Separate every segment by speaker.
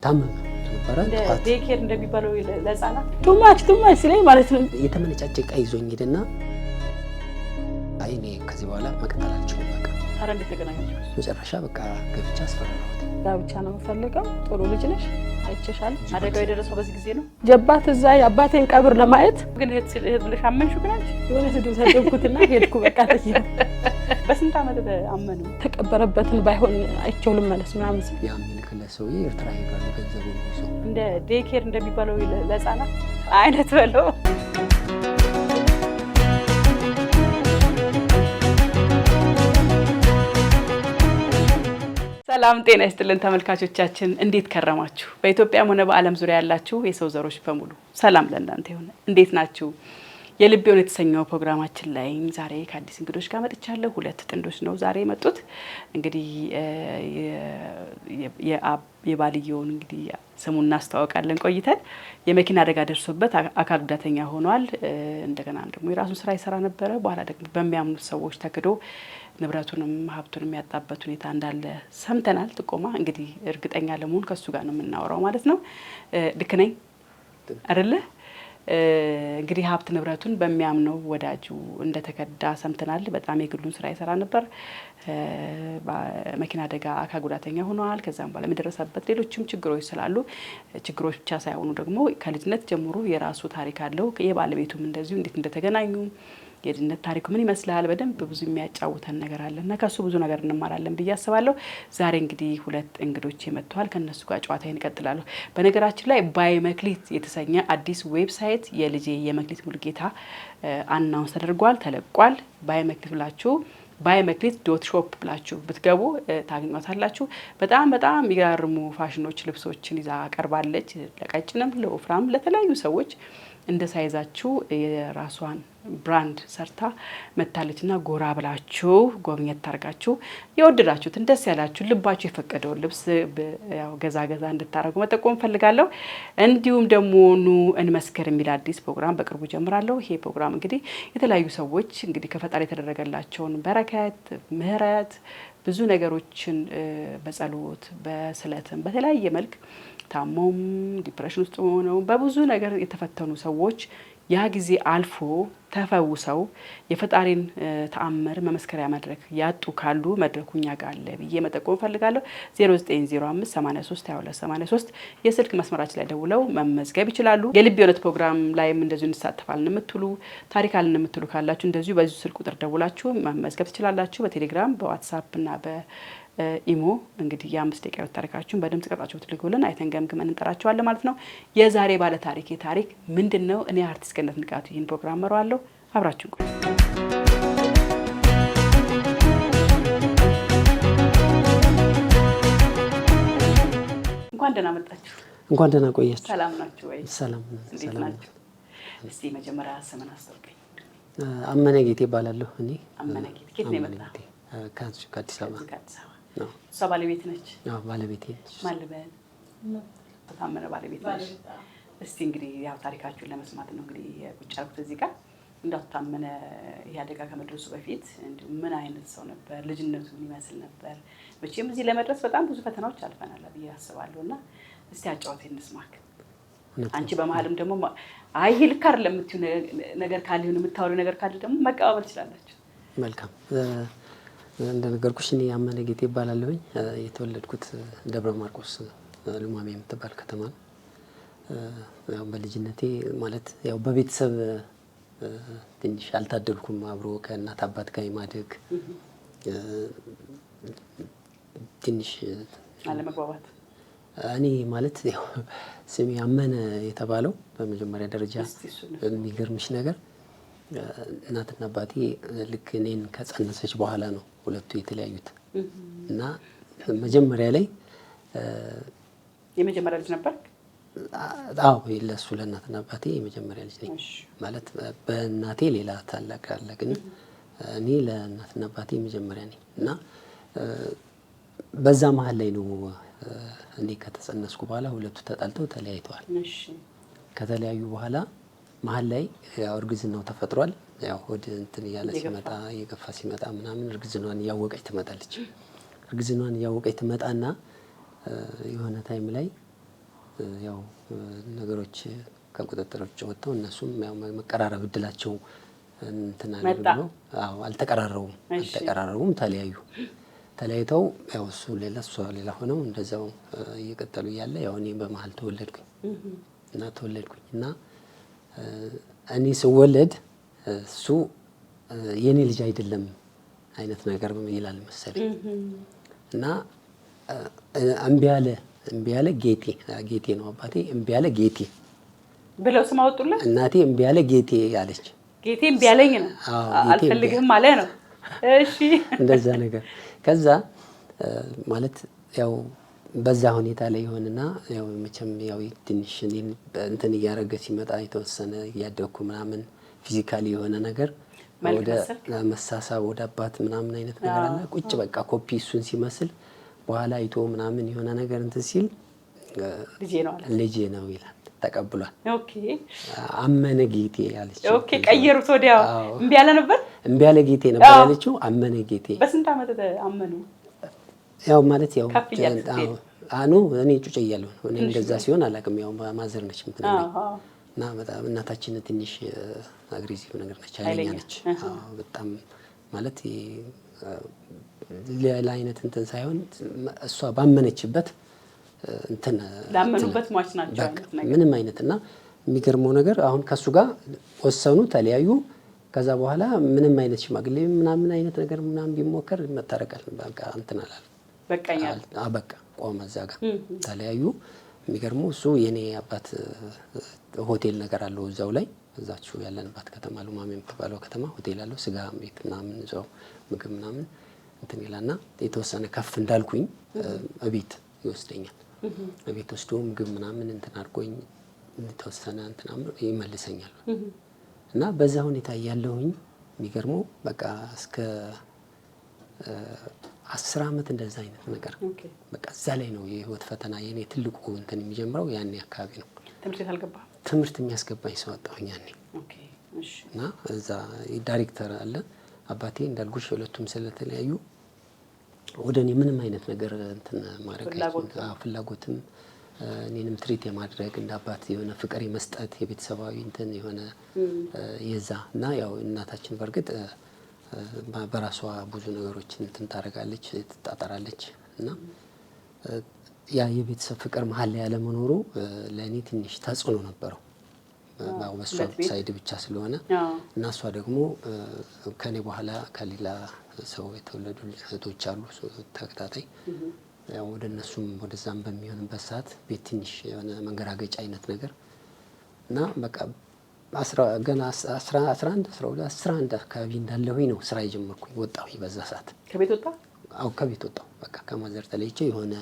Speaker 1: ታመመ ተባረ
Speaker 2: ዴኬር እንደሚባለው ለጻና
Speaker 3: ቱማች ሲለኝ ማለት ነው
Speaker 1: የተመነጫጨቀ ይዞኝ ሄደና አይኔ ከዚህ በኋላ መቀጠል አልችልም በቃ
Speaker 2: ታረ እንደተገናኛችሁ
Speaker 1: መጨረሻ በቃ ገብቻ አስፈራራሁት
Speaker 3: ጋብቻ ነው የምፈልገው ጥሩ ልጅ ነሽ አይቼሻል
Speaker 2: አደጋው የደረሰው በዚህ ጊዜ ነው
Speaker 3: ጀባት እዛ አባቴን ቀብር ለማየት
Speaker 2: ግን እህት ብለሽ አመንሽው ግን አንቺ
Speaker 3: የሆነ ስዱ ሰደብኩትና ሄድኩ በቃ ተይ
Speaker 2: በስንት ዓመት አመኑ
Speaker 3: ተቀበረበትን ባይሆን አይቼው ልመለስ ምናምን
Speaker 1: ያ ሚልክለ ሰውዬ ኤርትራ ሄዷል ገንዘቡ ነው
Speaker 2: እንደ ዴኬር እንደሚባለው ለጻና አይነት በለው ሰላም ጤና ይስጥልን ተመልካቾቻችን እንዴት ከረማችሁ በኢትዮጵያም ሆነ በዓለም ዙሪያ ያላችሁ የሰው ዘሮች በሙሉ ሰላም ለእናንተ ይሁን እንዴት ናችሁ የልቤውን የተሰኘው ፕሮግራማችን ላይ ዛሬ ከአዲስ እንግዶች ጋር መጥቻለሁ ሁለት ጥንዶች ነው ዛሬ የመጡት እንግዲህ የባልየውን እንግዲህ ስሙን እናስተዋውቃለን ቆይተን የመኪና አደጋ ደርሶበት አካል ጉዳተኛ ሆኗል እንደገና ደግሞ የራሱን ስራ ይሰራ ነበር በኋላ ደግሞ በሚያምኑት ሰዎች ተክዶ ንብረቱንም ሀብቱንም ያጣበት ሁኔታ እንዳለ ሰምተናል ጥቆማ እንግዲህ እርግጠኛ ለመሆን ከሱ ጋር ነው የምናወራው ማለት ነው ልክ ነኝ አይደለ እንግዲህ ሀብት ንብረቱን በሚያምነው ወዳጁ እንደተከዳ ሰምተናል በጣም የግሉን ስራ ይሰራ ነበር መኪና አደጋ አካል ጉዳተኛ ሆኗል ከዛም በኋላ የሚደረሰበት ሌሎችም ችግሮች ስላሉ ችግሮች ብቻ ሳይሆኑ ደግሞ ከልጅነት ጀምሮ የራሱ ታሪክ አለው የባለቤቱም እንደዚሁ እንዴት እንደተገናኙ የድነት ታሪኩ ምን ይመስላል በደንብ ብዙ የሚያጫውተን ነገር አለና ከሱ ብዙ ነገር እንማራለን ብዬ አስባለሁ ዛሬ እንግዲህ ሁለት እንግዶች መጥተዋል ከነሱ ጋር ጨዋታዬን እንቀጥላለሁ በነገራችን ላይ ባይመክሊት የተሰኘ አዲስ ዌብሳይት የልጄ የመክሊት ሙልጌታ አናውንስ ተደርጓል ተለቋል ባይመክሊት ብላችሁ buymaklit.shop ብላችሁ ብትገቡ ታገኙታላችሁ በጣም የሚገርሙ ፋሽኖች ልብሶችን ይዛ ቀርባለች ለቀጭንም ለወፍራም ለተለያዩ ሰዎች እንደ ሳይዛችሁ የራሷን ብራንድ ሰርታ መታለችና ጎራ ብላችሁ ጎብኘት ታርጋችሁ የወደዳችሁት እንደስ ያላችሁ ልባችሁ የፈቀደው ልብስ ያው ገዛ እንድታረጉ መጠቆም ፈልጋለሁ እንዲሁም ደግሞ ኑ እንመስከር የሚል አዲስ ፕሮግራም በቅርቡ ጀምራለሁ ይሄ ፕሮግራም እንግዲህ የተለያዩ ሰዎች እንግዲህ ከፈጣሪ የተደረገላቸውን በረከት ምህረት ብዙ ነገሮችን በጸሎት በስለትም በተለያየ መልክ ታሞም ዲፕሬሽን ውስጥ ሆነው በብዙ ነገር የተፈተኑ ሰዎች ያ ጊዜ አልፎ ተፈውሰው የፈጣሪን ተአምር መመስከሪያ መድረክ ያጡ ካሉ መድረኩኛ ጋር አለ ብዬ መጠቆም ፈልጋለሁ 0905832283 የስልክ መስመራችን ላይ ደውለው መመዝገብ ይችላሉ የልብ የሆነት ፕሮግራም ላይም እንደዚሁ እንሳተፋለን የምትሉ ታሪክ አለን የምትሉ ካላችሁ እንደዚሁ በዚህ ስልክ ቁጥር ደውላችሁ መመዝገብ ትችላላችሁ በቴሌግራም በዋትስአፕ እና ኢሞ እንግዲህ የ5 ደቂቃ ታሪካችሁን በደምጽ ቀርጻችሁ ትልኩልን አይተን ገምግመን እንጠራቸዋለን ማለት ነው የዛሬ ባለ ታሪክ ምንድነው እኔ አርቲስት ገነት ንጋቱ ይሄን ፕሮግራም መራዋለሁ አብራችሁን ቆዩ እንኳን ደህና መጣችሁ
Speaker 1: እንኳን ደህና ቆያችሁ
Speaker 2: ሰላም ናችሁ ወይ
Speaker 1: ሰላም
Speaker 2: ናችሁ እስቲ መጀመሪያ ስምን አስተዋውቀኝ
Speaker 1: አመነ ጌቴ ይባላለሁ እኔ
Speaker 2: አመነ ጌቴ ከየት ነው የመጣው
Speaker 1: ከአዲስ አበባ
Speaker 2: ነው ባለቤት ነች
Speaker 1: አዎ ባለቤቴ ነች
Speaker 2: ማልበል ታመነ ባለቤት ነች እስቲ እንግዲህ ያው ታሪካችሁን ለመስማት ነው እንግዲህ ቁጭ አልኩት እዚህ ጋር እንዳታመነ ያደጋ ከመድረሱ በፊት ምን አይነት ሰው ነበር ልጅነቱ ምን ይመስል ነበር መቼም እዚህ ለመድረስ በጣም ብዙ ፈተናዎች አልፈናል ብዬ አስባለሁና እስቲ አጫውተኝ እንስማክ አንቺ በመሐልም ደግሞ አይ ልካር ለምትዩ ነገር ካለ ይሁን የምታወሪው ነገር ካለ ደግሞ መቀባበል ትችላላችሁ
Speaker 1: መልካም እንደነገርኩሽ እኔ አመነ ጌቴ ይባላለሁ የተወለድኩት ደብረ ማርቆስ ሉማሜ የምትባል ከተማ ነው ያው በልጅነቴ ማለት ያው በቤተሰብ ትንሽ አልታደልኩም አብሮ ከእናት አባት ጋር ማደግ ትንሽ
Speaker 2: አለመግባባት
Speaker 1: እኔ ማለት ያው ስሜ አመነ የተባለው በመጀመሪያ ደረጃ የሚገርምሽ ነገር እናትና አባቴ ልክ እኔን ከጸነሰች በኋላ ነው ሁለቱ የተለያዩት እና መጀመሪያ ላይ
Speaker 2: የመጀመሪያ ልጅ ነበር
Speaker 1: አዎ ለሱ ለእናትና አባቴ የመጀመሪያ ልጅ ነኝ ማለት በእናቴ ሌላ ታላቅ አለ ግን እኔ ለእናትና አባቴ የመጀመሪያ ነኝ እና በዛ መሃል ላይ ነው እኔ ከተጸነስኩ በኋላ ሁለቱ ተጣልተው ተለያይተዋል ከተለያዩ በኋላ መሃል ላይ ያው እርግዝናው ተፈጥሯል ያው ወደ እንትን ያለ ሲመጣ የገፋ ሲመጣ ምናምን እርግዝናዋን ያወቀች ትመጣለች እርግዝናዋን ያወቀች ትመጣና የሆነ ታይም ላይ ያው ነገሮች ከቁጥጥር ውጭ ወጥተው እነሱም ያው መቀራረብ እድላቸው እንትን አለ ብለው አልተቀራረቡም፣ ተለያይተው ያው እሱ ሌላ እሷ ሌላ ሆነው እንደዛው እየቀጠሉ እያለ ያው እኔ በመሀል ተወለድኩኝ እና እኔ ስወለድ እሱ የኔ ልጅ አይደለም አይነት ነገር ይላል መሰለኝ እና እምቢ አለ ጌቴ ነው አባቴ እምቢ አለ ጌቴ
Speaker 2: ብለው ስም አወጡለት።
Speaker 1: እናቴ እምቢ አለ ጌቴ አለች።
Speaker 2: ጌቴ እምቢ አለኝ ነው አልፈልግህም ማለት ነው። እሺ
Speaker 1: እንደዛ ነገር ከዛ ማለት ያው በዛ ሁኔታ ላይ ይሆንና ያው መቼም ያው ትንሽ እንትን እያደረገ ሲመጣ የተወሰነ እያደግኩ ምናምን ፊዚካሊ የሆነ ነገር ወደ መሳሳብ ወደ አባት ምናምን አይነት ነገር አለ። ቁጭ በቃ ኮፒ እሱን ሲመስል በኋላ አይቶ ምናምን የሆነ ነገር እንትን ሲል ልጄ ነው ይላል። ተቀብሏል።
Speaker 2: ኦኬ
Speaker 1: አመነ ጌቴ ያለች።
Speaker 2: ኦኬ ቀየሩት። ወዲያው እምቢ አለ ነበር።
Speaker 1: እምቢ አለ ጌቴ ነበር ያለችው። አመነ ጌቴ።
Speaker 2: በስንት ዓመት አመኑ?
Speaker 1: ያው ማለት ያው እኔ ጩጬ እያለሁ እኔ እንደዛ ሲሆን አላውቅም። ያው ማዘር ነች የምትነግረኝ እና በጣም እናታችን ትንሽ አግሬሲቭ ነገር ነች፣ ኃይለኛ ነች። በጣም ማለት ሌላ አይነት እንትን ሳይሆን እሷ ባመነችበት እንትን
Speaker 2: ላመኑበት ሟች ናቸው አይነት ነገር
Speaker 1: ምንም አይነት እና የሚገርመው ነገር አሁን ከሱ ጋር ወሰኑ፣ ተለያዩ። ከዛ በኋላ ምንም አይነት ሽማግሌ ምናምን አይነት ነገር ምናምን ቢሞከር መታረቃል በቃ እንትን አላለ።
Speaker 2: በቃኛል
Speaker 1: በቃ ቆመ እዛ ጋር ተለያዩ። የሚገርመው እሱ የኔ አባት ሆቴል ነገር አለው እዛው ላይ እዛችሁ ያለንባት ከተማ ሉማሜ የምትባለው ከተማ ሆቴል አለው። ስጋ ቤት ምናምን እዛው ምግብ ምናምን እንትን ይላልና የተወሰነ ከፍ እንዳልኩኝ እቤት ይወስደኛል። እቤት ወስዶ ምግብ ምናምን እንትን አድርጎኝ የተወሰነ እንትን ይመልሰኛል እና በዛ ሁኔታ እያለሁኝ የሚገርመው በቃ እስከ 10 ዓመት እንደዛ አይነት ነገር በቃ እዛ ላይ ነው የህይወት ፈተና የኔ ትልቁ እንትን የሚጀምረው ያኔ አካባቢ ነው። ትምህርት የሚያስገባኝ ሰው አጣሁኝ ያኔ። እና እዛ ዳይሬክተር አለ አባቴ እንዳልኩሽ ሁለቱም ስለተለያዩ ወደ እኔ ምንም አይነት ነገር እንትን ማድረግ ፍላጎትም እኔንም ትሪት የማድረግ እንደ አባት የሆነ ፍቅር የመስጠት የቤተሰባዊ እንትን የሆነ የዛ እና ያው እናታችን በእርግጥ በራሷ ብዙ ነገሮችን እንትን ታደርጋለች፣ ትጣጣራለች እና ያ የቤተሰብ ፍቅር መሀል ላይ ያለመኖሩ ለእኔ ትንሽ ተጽዕኖ ነበረው። በሷ ሳይድ ብቻ ስለሆነ እና እሷ ደግሞ ከኔ በኋላ ከሌላ ሰው የተወለዱ እህቶች አሉ ተከታታይ ያው ወደ እነሱም ወደዛም በሚሆንበት ሰዓት ቤት ትንሽ የሆነ መንገራገጫ አይነት ነገር እና በቃ ገና 11 አካባቢ እንዳለሁኝ ነው ስራ የጀመርኩኝ። ወጣሁኝ በዛ ሰዓት
Speaker 2: ከቤት ወጣ?
Speaker 1: አዎ ከቤት ወጣሁ። በቃ ከማዘር ተለይቼ የሆነ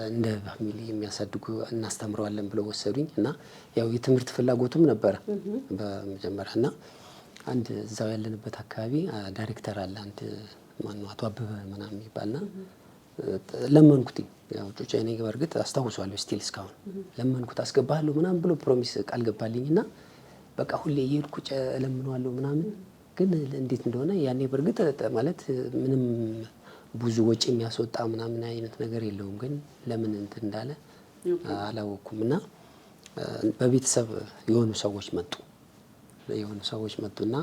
Speaker 1: እንደ ፋሚሊ የሚያሳድጉ እናስተምረዋለን ብለው ወሰዱኝ እና ያው የትምህርት ፍላጎቱም ነበረ በመጀመሪያ እና አንድ እዛው ያለንበት አካባቢ ዳይሬክተር አለ አንድ ማነው አቶ አበበ ምናምን የሚባልና ለመንኩትኝ። ያው ጩጬ እኔ በእርግጥ አስታውሳለሁ ስቲል እስካሁን ለመንኩት አስገባለሁ ምናምን ብሎ ፕሮሚስ ቃል ገባልኝና በቃ ሁሌ እየሄድኩ እለምነዋለሁ ምናምን ግን እንዴት እንደሆነ ያኔ በእርግጥ ማለት ምንም ብዙ ወጪ የሚያስወጣ ምናምን አይነት ነገር የለውም። ግን ለምን እንትን እንዳለ አላወኩም እና በቤተሰብ የሆኑ ሰዎች መጡና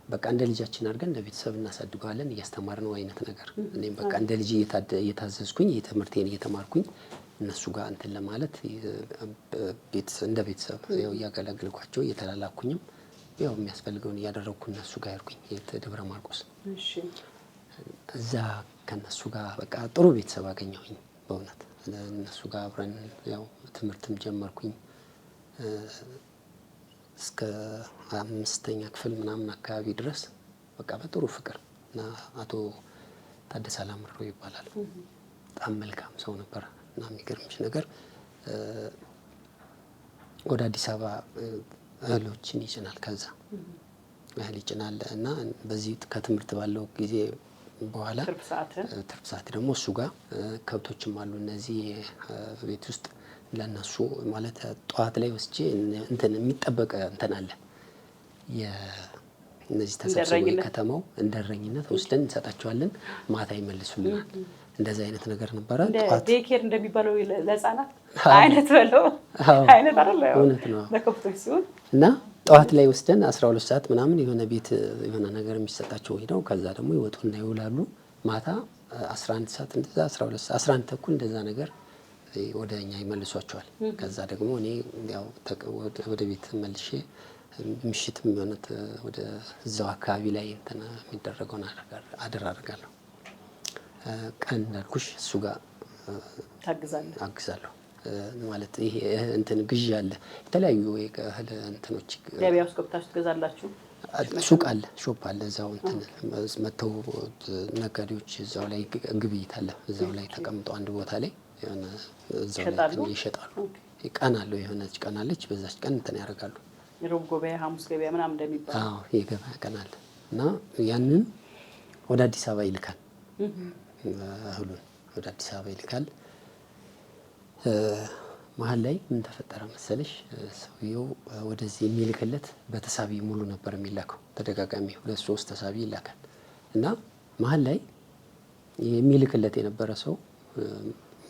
Speaker 1: በቃ እንደ ልጃችን አድርገን እንደ ቤተሰብ እናሳድገዋለን እያስተማርነው አይነት ነገር እኔም በቃ እንደ ልጅ እየታዘዝኩኝ ትምህርቴን እየተማርኩኝ እነሱ ጋር እንትን ለማለት እንደ ቤተሰብ ያው እያገለገልኳቸው እየተላላኩኝም ያው የሚያስፈልገውን እያደረግኩ እነሱ ጋር ያርኩኝ ደብረ ማርቆስ። እሺ እዛ ከነሱ ጋር በቃ ጥሩ ቤተሰብ አገኘሁኝ በእውነት እነሱ ጋር አብረን ያው ትምህርትም ጀመርኩኝ እስከ 5ኛ ክፍል ምናምን አካባቢ ድረስ በቃ በጥሩ ፍቅር እና አቶ ታደሰ አላምረው ይባላል። በጣም መልካም ሰው ነበር እና የሚገርምሽ ነገር ወደ አዲስ አበባ እህሎችን ይጭናል። ከዛ እህል ይጭናል እና በዚህ ከትምህርት ባለው ጊዜ በኋላ ትርፍ ሰዓት ደግሞ እሱ ጋር ከብቶችም አሉ እነዚህ ቤት ውስጥ ለነሱ ማለት ጠዋት ላይ ወስጄ እንትን የሚጠበቅ እንትን አለ እነዚህ ተሰብስበው ከተማው እንደረኝነት ወስደን እንሰጣቸዋለን። ማታ ይመልሱልናል። እንደዛ አይነት ነገር ነበረ።
Speaker 2: ዴኬር እንደሚባለው ለህፃናት አይነት በለው አይነት አይደል?
Speaker 1: እውነት ነው
Speaker 2: ለከብቶች ሲሆን
Speaker 1: እና ጠዋት ላይ ወስደን 12 ሰዓት ምናምን የሆነ ቤት የሆነ ነገር የሚሰጣቸው ሄደው ከዛ ደግሞ ይወጡና ይውላሉ። ማታ 11 ሰዓት እንደዛ 12 ሰዓት 11 ተኩል እንደዛ ነገር ወደ እኛ ይመልሷቸዋል። ከዛ ደግሞ እኔ ያው ወደ ቤት መልሼ ምሽትም የሆነ ወደ እዛው አካባቢ ላይ እንትን የሚደረገውን አደርጋለሁ። ቀን እንዳልኩሽ እሱ ጋር አግዛለሁ ማለት ይሄ እንትን ግዢ አለ። የተለያዩ የእህል እንትኖች
Speaker 2: ገበያ ውስጥ ገብታችሁ ትገዛላችሁ?
Speaker 1: ሱቅ አለ፣ ሾፕ አለ። እዛው እንትን መተው ነጋዴዎች እዛው ላይ ግብይት አለ። እዛው ላይ ተቀምጠው አንድ ቦታ ላይ የሆነ እዛው ላይ ይሸጣሉ። ቀን አለው፣ የሆነች ቀን አለች። በዛች ቀን እንትን ያደርጋሉ።
Speaker 2: ሮብ ገበያ፣ ሐሙስ ገበያ ምናምን እንደሚባል።
Speaker 1: አዎ የገበያ ቀን አለ እና ያንን ወደ አዲስ አበባ ይልካል። እህሉን ወደ አዲስ አበባ ይልካል። መሀል ላይ ምን ተፈጠረ መሰለሽ? ሰውየው ወደዚህ የሚልክለት በተሳቢ ሙሉ ነበር የሚላከው። ተደጋጋሚ 2-3 ተሳቢ ይላካል እና መሀል ላይ የሚልክለት የነበረ ሰው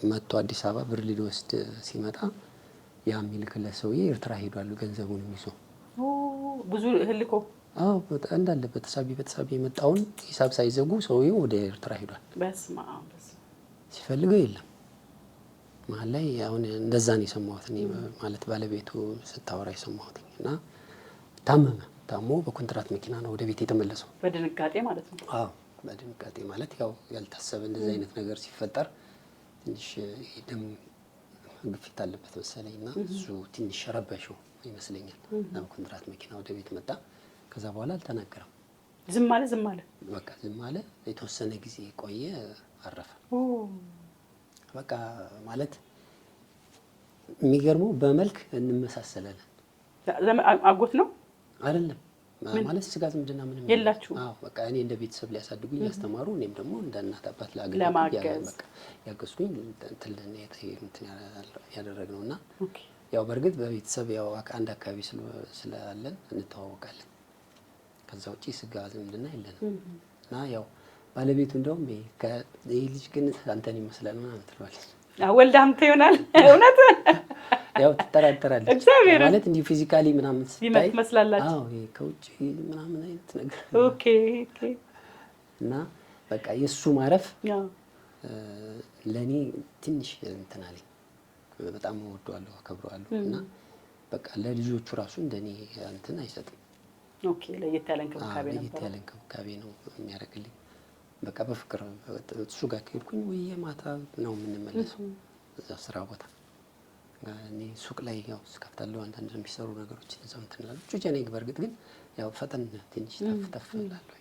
Speaker 1: መጥቶ አዲስ አበባ ብር ሊወስድ ሲመጣ ያ የሚልክለት ሰውዬ ኤርትራ ሄዷል፣ ገንዘቡንም ይዞ
Speaker 2: ብዙ እህል እኮ
Speaker 1: እንዳለ በተሳቢ የመጣውን ሂሳብ ሳይዘጉ ሰውዬው ወደ ኤርትራ ሄዷል።
Speaker 2: በስመ አብ
Speaker 1: ሲፈልገው የለም። መሀል ላይ አሁን እንደዛ ነው የሰማሁት እኔ ማለት ባለቤቱ ስታወራ የሰማሁት እና ታሞ በኮንትራት መኪና ነው ወደ ቤት የተመለሰው።
Speaker 2: በድንጋጤ ማለት ነው።
Speaker 1: አዎ በድንጋጤ ማለት ያው ያልታሰበ እንደዛ አይነት ነገር ሲፈጠር ትንሽ ደም ግፊት አለበት መሰለኝ እና እሱ ትንሽ ረበሸው ይመስለኛል። በኮንትራት መኪና ወደ ቤት መጣ። ከዛ በኋላ አልተናገረም።
Speaker 2: ዝም አለ
Speaker 1: በቃ ዝም አለ። የተወሰነ ጊዜ ቆየ፣ አረፈ። በቃ ማለት የሚገርመው በመልክ እንመሳሰላለን።
Speaker 2: አጎት ነው
Speaker 1: አይደለም ማለት ስጋ ዝምድና ምንም
Speaker 2: የላችሁ?
Speaker 1: አዎ በቃ እኔ እንደ ቤተሰብ ሊያሳድጉኝ ያስተማሩ፣ እኔም ደግሞ እንደ እናት አባት
Speaker 2: ለማገዝ
Speaker 1: ያገዝኩኝ እንትን ያደረግነውና ያው በእርግጥ በቤተሰብ ያው አንድ አካባቢ ስላለን እንተዋወቃለን። ከዛ ውጪ ስጋ ዝምድና የለንም እና ያው ባለቤቱ እንደውም ይሄ ልጅ ግን አንተን ይመስላል ምናምን ትለዋለች።
Speaker 2: ወልዳ አምጥቶ ይሆናል እውነት
Speaker 1: ያው ትጠራጠራለች ማለት እንዲህ ፊዚካሊ ምናምን ስታይ
Speaker 2: ትመስላላችሁ።
Speaker 1: አዎ ከውጪ ምናምን አይነት ነገር
Speaker 2: ኦኬ
Speaker 1: እና በቃ የሱ ማረፍ ለኔ ትንሽ እንትን አለኝ። በጣም እወደዋለሁ፣ አከብረዋለሁ እና በቃ ለልጆቹ ራሱ እንደኔ እንትን አይሰጥም።
Speaker 2: ኦኬ ለየት ያለ እንክብካቤ ነበር።
Speaker 1: ለየት ያለ እንክብካቤ ነው የሚያደርግልኝ። በቃ በፍቅር እሱ ጋር ከሄድኩኝ ወይ ማታ ነው የምንመለሰው እዛ ስራ ቦታ። እኔ ሱቅ ላይ ያው ስከፍታለሁ አንዳንድ የሚሰሩ ነገሮችን እዛው እንትን እላለሁ። ጩጬ ነኝ በእርግጥ ግን ያው ፈጠን ትንሽ ተፍ እላለሁ።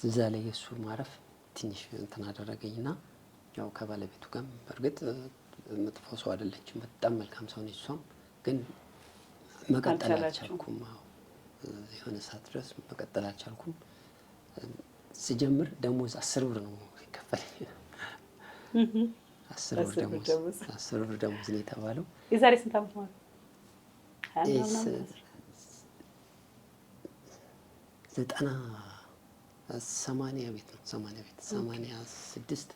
Speaker 1: እዛ ላይ የእሱ ማረፍ ትንሽ እንትን አደረገኝና ያው ከባለቤቱ ጋር በእርግጥ መጥፎ ሰው አይደለችም፣ በጣም መልካም ሰው ነች። እሷም ግን መቀጠል አልቻልኩም። የሆነ ሰዓት ድረስ መቀጠል አልቻልኩም። ስጀምር ደሞዝ 10 ብር ነው ይከፈለኝ። 10 ብር ደሞዝ ነው የተባለው።
Speaker 2: የዛሬ ስንት ዓመት ማለት?
Speaker 1: 80 ቤት ነው 86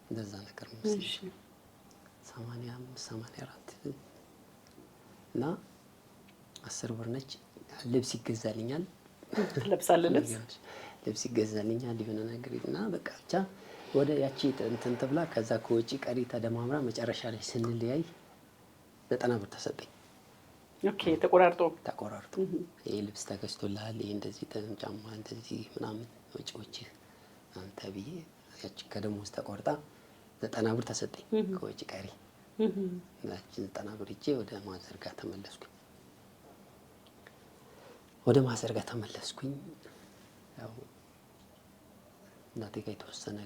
Speaker 1: እንደዛ ነገር መሰለኝ 85 84 እና 10 ብር ነች። ልብስ ይገዛልኛል፣
Speaker 2: ለብሳለህ
Speaker 1: ልብስ ይገዛልኛል የሆነ ነገር እና በቃ ብቻ ወደ ያቺ እንትን ተብላ ከዛ ከወጪ ቀሪ ተደማምራ መጨረሻ ላይ ስንለያይ 90 ብር ተሰጠኝ።
Speaker 2: ኦኬ ተቆራርጦ
Speaker 1: ይሄ ልብስ ተገዝቶልሃል፣ ይሄ እንደዚህ ጫማ እንደዚህ ምናምን ወጪዎች አንተ ብዬ ያቺ ከደሞዝ ተቆርጣ 90 ብር ተሰጠኝ ከወጪ ቀሪ። ያቺ 90 ብር ይዤ ወደ ማዘርጋ ተመለስኩኝ። ያው እናቴ ጋር የተወሰነ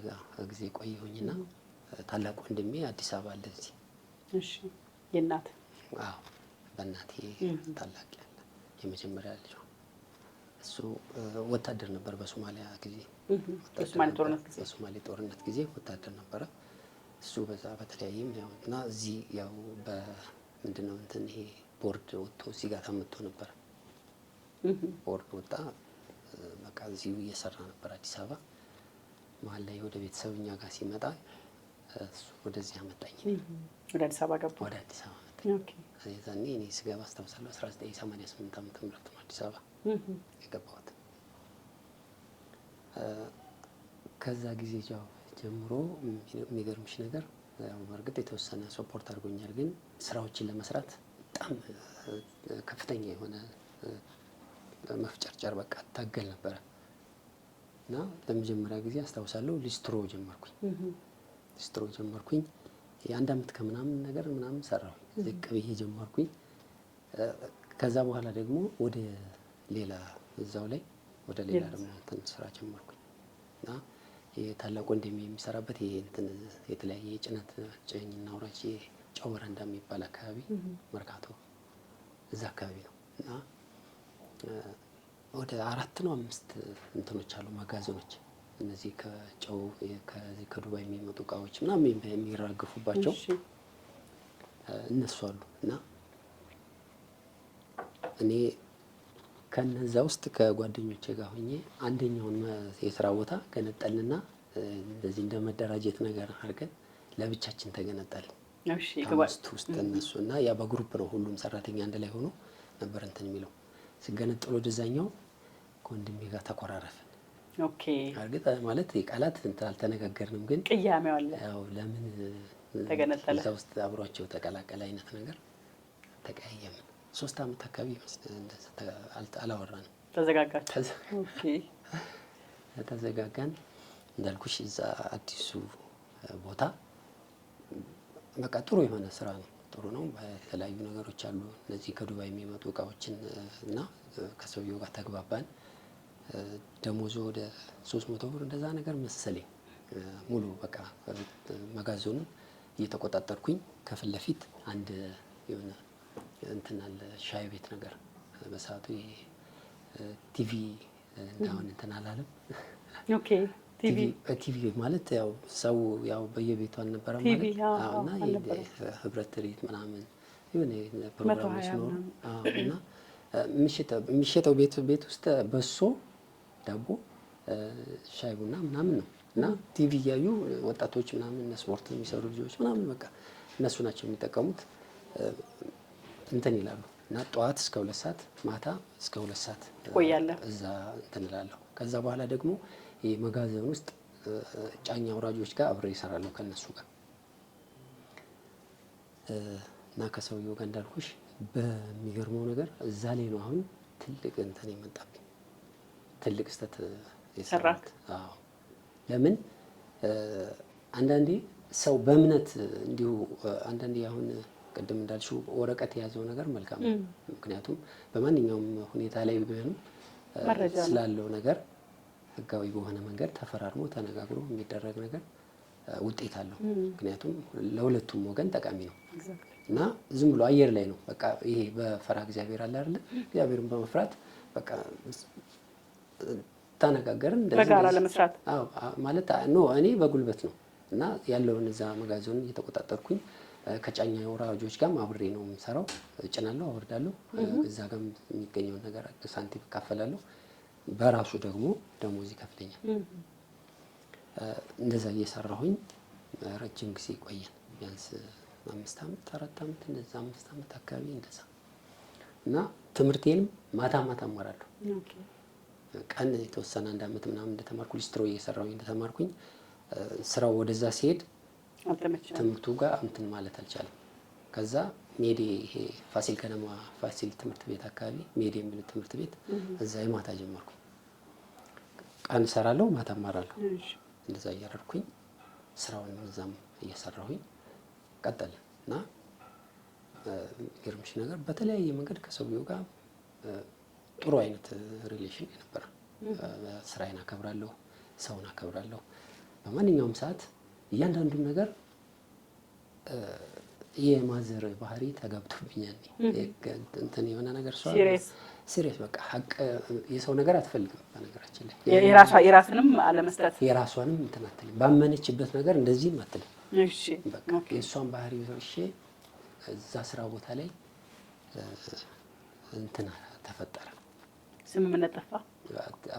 Speaker 1: ጊዜ ቆየሁኝና ታላቅ ወንድሜ አዲስ አበባ አለ እዚህ።
Speaker 2: እሺ የእናት?
Speaker 1: አዎ በእናቴ ታላቅ ያለ የመጀመሪያ ልጅ ነው። እሱ ወታደር ነበር በሶማሊያ ጊዜ፣ በሶማሌ ጦርነት ጊዜ ወታደር ነበረ። እሱ በዛ በተለያየም ያው እና እዚህ ያው በምንድነው እንትን ይሄ ቦርድ ወጥቶ እዚህ ጋር ታመጥቶ ነበር። ቦርድ ወጣ በቃ እዚሁ እየሰራ ነበር አዲስ አበባ። መሀል ላይ ወደ ቤተሰብኛ ጋር ሲመጣ እሱ ወደዚህ አመጣኝ።
Speaker 2: ወደ አዲስ አበባ ገባ።
Speaker 1: ወደ አዲስ አበባ አመጣኝ። ኦኬ። ከዛኔ እኔ ስገባ አስታውሳለሁ 1988 ዓመተ ምህረት ነው አዲስ አበባ የገባሁት። ከዛ ጊዜ ጀምሮ የሚገርምሽ ነገር ያው በእርግጥ የተወሰነ ሰፖርት አድርጎኛል፣ ግን ስራዎችን ለመስራት በጣም ከፍተኛ የሆነ መፍጨርጨር በቃ ታገል ነበረ እና ለመጀመሪያ ጊዜ አስታውሳለሁ ሊስትሮ ጀመርኩኝ። የአንድ አመት ከምናምን ነገር ምናምን ሰራሁ። ዝቅ ብዬ ጀመርኩኝ። ከዛ በኋላ ደግሞ ወደ ሌላ እዛው ላይ ወደ ሌላ ደግሞ እንትን ስራ ጀመርኩኝ እና የታላቅ ወንድሜ የሚሰራበት ይሄ እንትን የተለያየ የጭነት ጭኝና አውራጅ ጨው በረንዳ የሚባል አካባቢ መርካቶ እዛ አካባቢ ነው እና ወደ 4 ነው 5 እንትኖች አሉ መጋዘኖች፣ እነዚህ ከጨው ከዚህ ከዱባይ የሚመጡ እቃዎች ምናምን የሚራገፉባቸው እነሱ አሉ እና እኔ ከነዛ ውስጥ ከጓደኞቼ ጋር ሆኜ አንደኛውን የስራ ቦታ ገነጠልንና እንደዚህ እንደ መደራጀት ነገር አድርገን ለብቻችን ተገነጠልን። እሺ ከውስጥ እነሱ እና ያ በግሩፕ ነው ሁሉም ሰራተኛ አንድ ላይ ሆኖ ነበር እንትን የሚለው። ሲገነጠል ወደዛኛው ከወንድሜ ጋር ተቆራረፍን። ኦኬ እርግጥ ማለት የቃላት እንትን አልተነጋገርንም፣ ግን ቅያሜው አለ። ያው ለምን ተገነጠለ እዛ ውስጥ አብሯቸው ተቀላቀለ አይነት ነገር ተቀያየምን። 3 አመት አካባቢ አላወራንም። ተዘጋጋችሁ? ኦኬ ተዘጋጋን። እንዳልኩሽ እዛ አዲሱ ቦታ በቃ ጥሩ የሆነ ስራ ነው፣ ጥሩ ነው። የተለያዩ ነገሮች አሉ። እነዚህ ከዱባይ የሚመጡ እቃዎችን እና ከሰውየው ጋር ተግባባን። ደሞዙ ወደ 300 ብር እንደዛ ነገር መሰለኝ ሙሉ በቃ መጋዘኑን እየተቆጣጠርኩኝ ከፊት ለፊት አንድ የሆነ እንትን አለ ሻይ ቤት ነገር በሰዓቱ ቲቪ እንዳሁን እንትን አላለም። ኦኬ ቲቪ ማለት ያው ሰው ያው በየቤቱ አልነበረ ማለት እና ህብረት ትርኢት ምናምን የሆነ ፕሮግራም ሲኖር እና የሚሸጠው ቤት ውስጥ በሶ ዳቦ ሻይ ቡና ምናምን ነው እና ቲቪ እያዩ ወጣቶች ምናምን ስፖርት የሚሰሩ ልጆች ምናምን በቃ እነሱ ናቸው የሚጠቀሙት እንትን ይላሉ እና ጠዋት እስከ 2 ሰዓት ማታ እስከ 2 ሰዓት ቆያለሁ እዛ እንትን እላለሁ። ከዛ በኋላ ደግሞ የመጋዘን ውስጥ ጫኝ አውራጆች ጋር አብሬ እሰራለሁ ከነሱ ጋር እና ከሰውየው ጋር እንዳልኩሽ በሚገርመው ነገር እዛ ላይ ነው አሁን ትልቅ እንትን የመጣብኝ ትልቅ ስተት የሰራት። አዎ ለምን አንዳንዴ ሰው በእምነት እንዲሁ አንዳንዴ አሁን ቅድም እንዳልሽው ወረቀት የያዘው ነገር መልካም ነው። ምክንያቱም በማንኛውም ሁኔታ ላይ ቢሆንም ስላለው ነገር ህጋዊ በሆነ መንገድ ተፈራርሞ ተነጋግሮ የሚደረግ ነገር ውጤት አለው። ምክንያቱም ለሁለቱም ወገን ጠቃሚ ነው እና ዝም ብሎ አየር ላይ ነው በቃ ይሄ በፈራ እግዚአብሔር አለ አይደል? እግዚአብሔርን በመፍራት በቃ ተነጋገርን በጋራ ለመስራት ማለት ነው። እኔ በጉልበት ነው እና ያለውን እዛ መጋዘኑን እየተቆጣጠርኩኝ ከጫኛ አውራጆች ጋር አብሬ ነው የምሰራው። እጭናለሁ፣ አወርዳለሁ፣ እዛ ጋር የሚገኘውን ነገር ሳንቲም እካፈላለሁ። በራሱ ደግሞ ደሞዝ ይከፍለኛል። እንደዛ እየሰራሁኝ ረጅም ጊዜ ቆየን። ቢያንስ 5 አመት 4 አመት እንደዛ 5 አመት አካባቢ እንደዛ እና ትምህርቴንም ማታ እማራለሁ። ቀን የተወሰነ 1 አመት ምናምን እንደተማርኩ ሊስትሮ እየሰራሁኝ እንደተማርኩኝ ስራው ወደዛ ሲሄድ ትምህርቱ ጋር እንትን ማለት አልቻለም። ከዛ ሜዲ ይሄ ፋሲል ከነማ ፋሲል ትምህርት ቤት አካባቢ ሜዲ የሚል ትምህርት ቤት እዛ የማታ ጀመርኩ። ቀን እሰራለሁ፣ ማታ እማራለሁ። እንደዛ እያደረኩኝ ስራውን እዛም እየሰራሁኝ ቀጠልን እና ግርምሽ ነገር በተለያየ መንገድ ከሰውየው ጋር ጥሩ አይነት ሪሌሽን ነበር። ስራዬን አከብራለሁ፣ ሰውን አከብራለሁ። በማንኛውም ሰዓት እያንዳንዱን ነገር የማዘር ባህሪ ተገብቶብኛል። እንትን የሆነ ነገር ሰው ሲሪየስ በቃ ሀቅ የሰው ነገር አትፈልግም። በነገራችን ላይ
Speaker 2: የራስንም አለመስጠት
Speaker 1: የራሷንም እንትን አትልም። ባመነችበት ነገር እንደዚህም አትልም። እሺ በቃ የእሷን ባህሪ ይዘውሽ እዛ ስራ ቦታ ላይ እንትን ተፈጠረ።
Speaker 2: ስምምነት ጠፋ።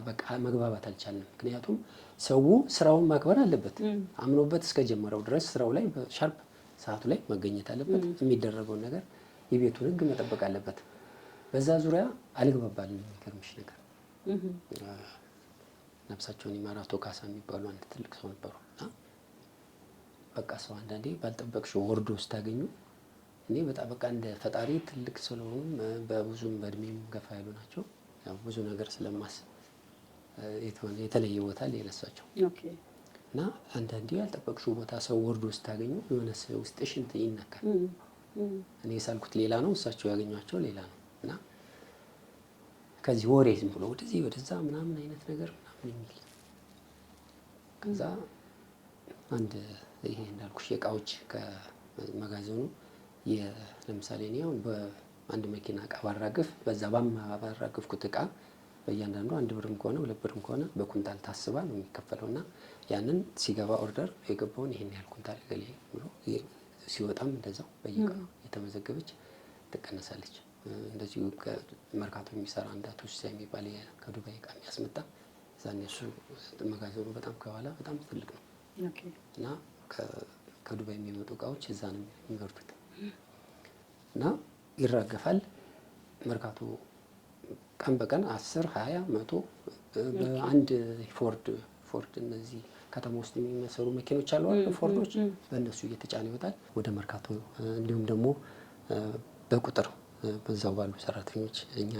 Speaker 1: በቃ መግባባት አልቻልንም። ምክንያቱም ሰው ስራውን ማክበር አለበት። አምኖበት እስከጀመረው ድረስ ስራው ላይ በሻርፕ ሰዓቱ ላይ መገኘት አለበት። የሚደረገውን ነገር የቤቱን ሕግ መጠበቅ አለበት። በዛ ዙሪያ አልግባባልንም። የሚገርምሽ ነገር ነፍሳቸውን ይማር አቶ ካሳ የሚባሉ አንድ ትልቅ ሰው ነበሩ እና በቃ ሰው አንዳንዴ ባልጠበቅሽው ወርዶ ስታገኙ እኔ በጣም በቃ እንደ ፈጣሪ ትልቅ ስለሆኑ በብዙም በእድሜም ገፋ ያሉ ናቸው። ያው ብዙ ነገር ስለማስብ የተለየ ቦታ ላይ የነሳቸው እና አንዳንዴ ያልጠበቅሽው ቦታ ሰው ወርዶ ስታገኙ የሆነ ውስጥሽ እንትን ይነካል። እኔ የሳልኩት ሌላ ነው፣ እሳቸው ያገኟቸው ሌላ ነው እና ከዚህ ወሬ ዝም ብሎ ወደዚህ ወደዛ ምናምን አይነት ነገር ምናምን የሚል ከዛ አንድ ይሄ እንዳልኩሽ የእቃዎች ከመጋዘኑ ለምሳሌ እኔ አሁን በአንድ መኪና እቃ ባራግፍ በዛ ባራግፍኩት እቃ በእያንዳንዱ 1 ብርም ከሆነ 2 ብርም ከሆነ በኩንታል ታስባ ነው የሚከፈለው እና ያንን ሲገባ ኦርደር የገባውን ይሄን ያህል ኩንታል ገሌ ብሎ ሲወጣም እንደዛው በየቀኑ የተመዘገበች ትቀነሳለች። እንደዚሁ መርካቶ የሚሰራ አንድ አቶ ሲሳይ የሚባል ከዱባይ እቃ የሚያስመጣ ዛኔ እሱ መጋዘኑ በጣም ከኋላ በጣም ትልቅ ነው እና ከዱባይ የሚመጡ እቃዎች እዛ ነው የሚወርዱት እና ይራገፋል። መርካቶ ቀን በቀን 10 20 100 በአንድ ፎርድ እነዚህ ከተማ ውስጥ የሚመሰሩ መኪኖች አሉ አይደል? ፎርዶች በእነሱ እየተጫነ ይወጣል ወደ መርካቶ። እንዲሁም ደግሞ በቁጥር በዛው ባሉ ሰራተኞች እኛ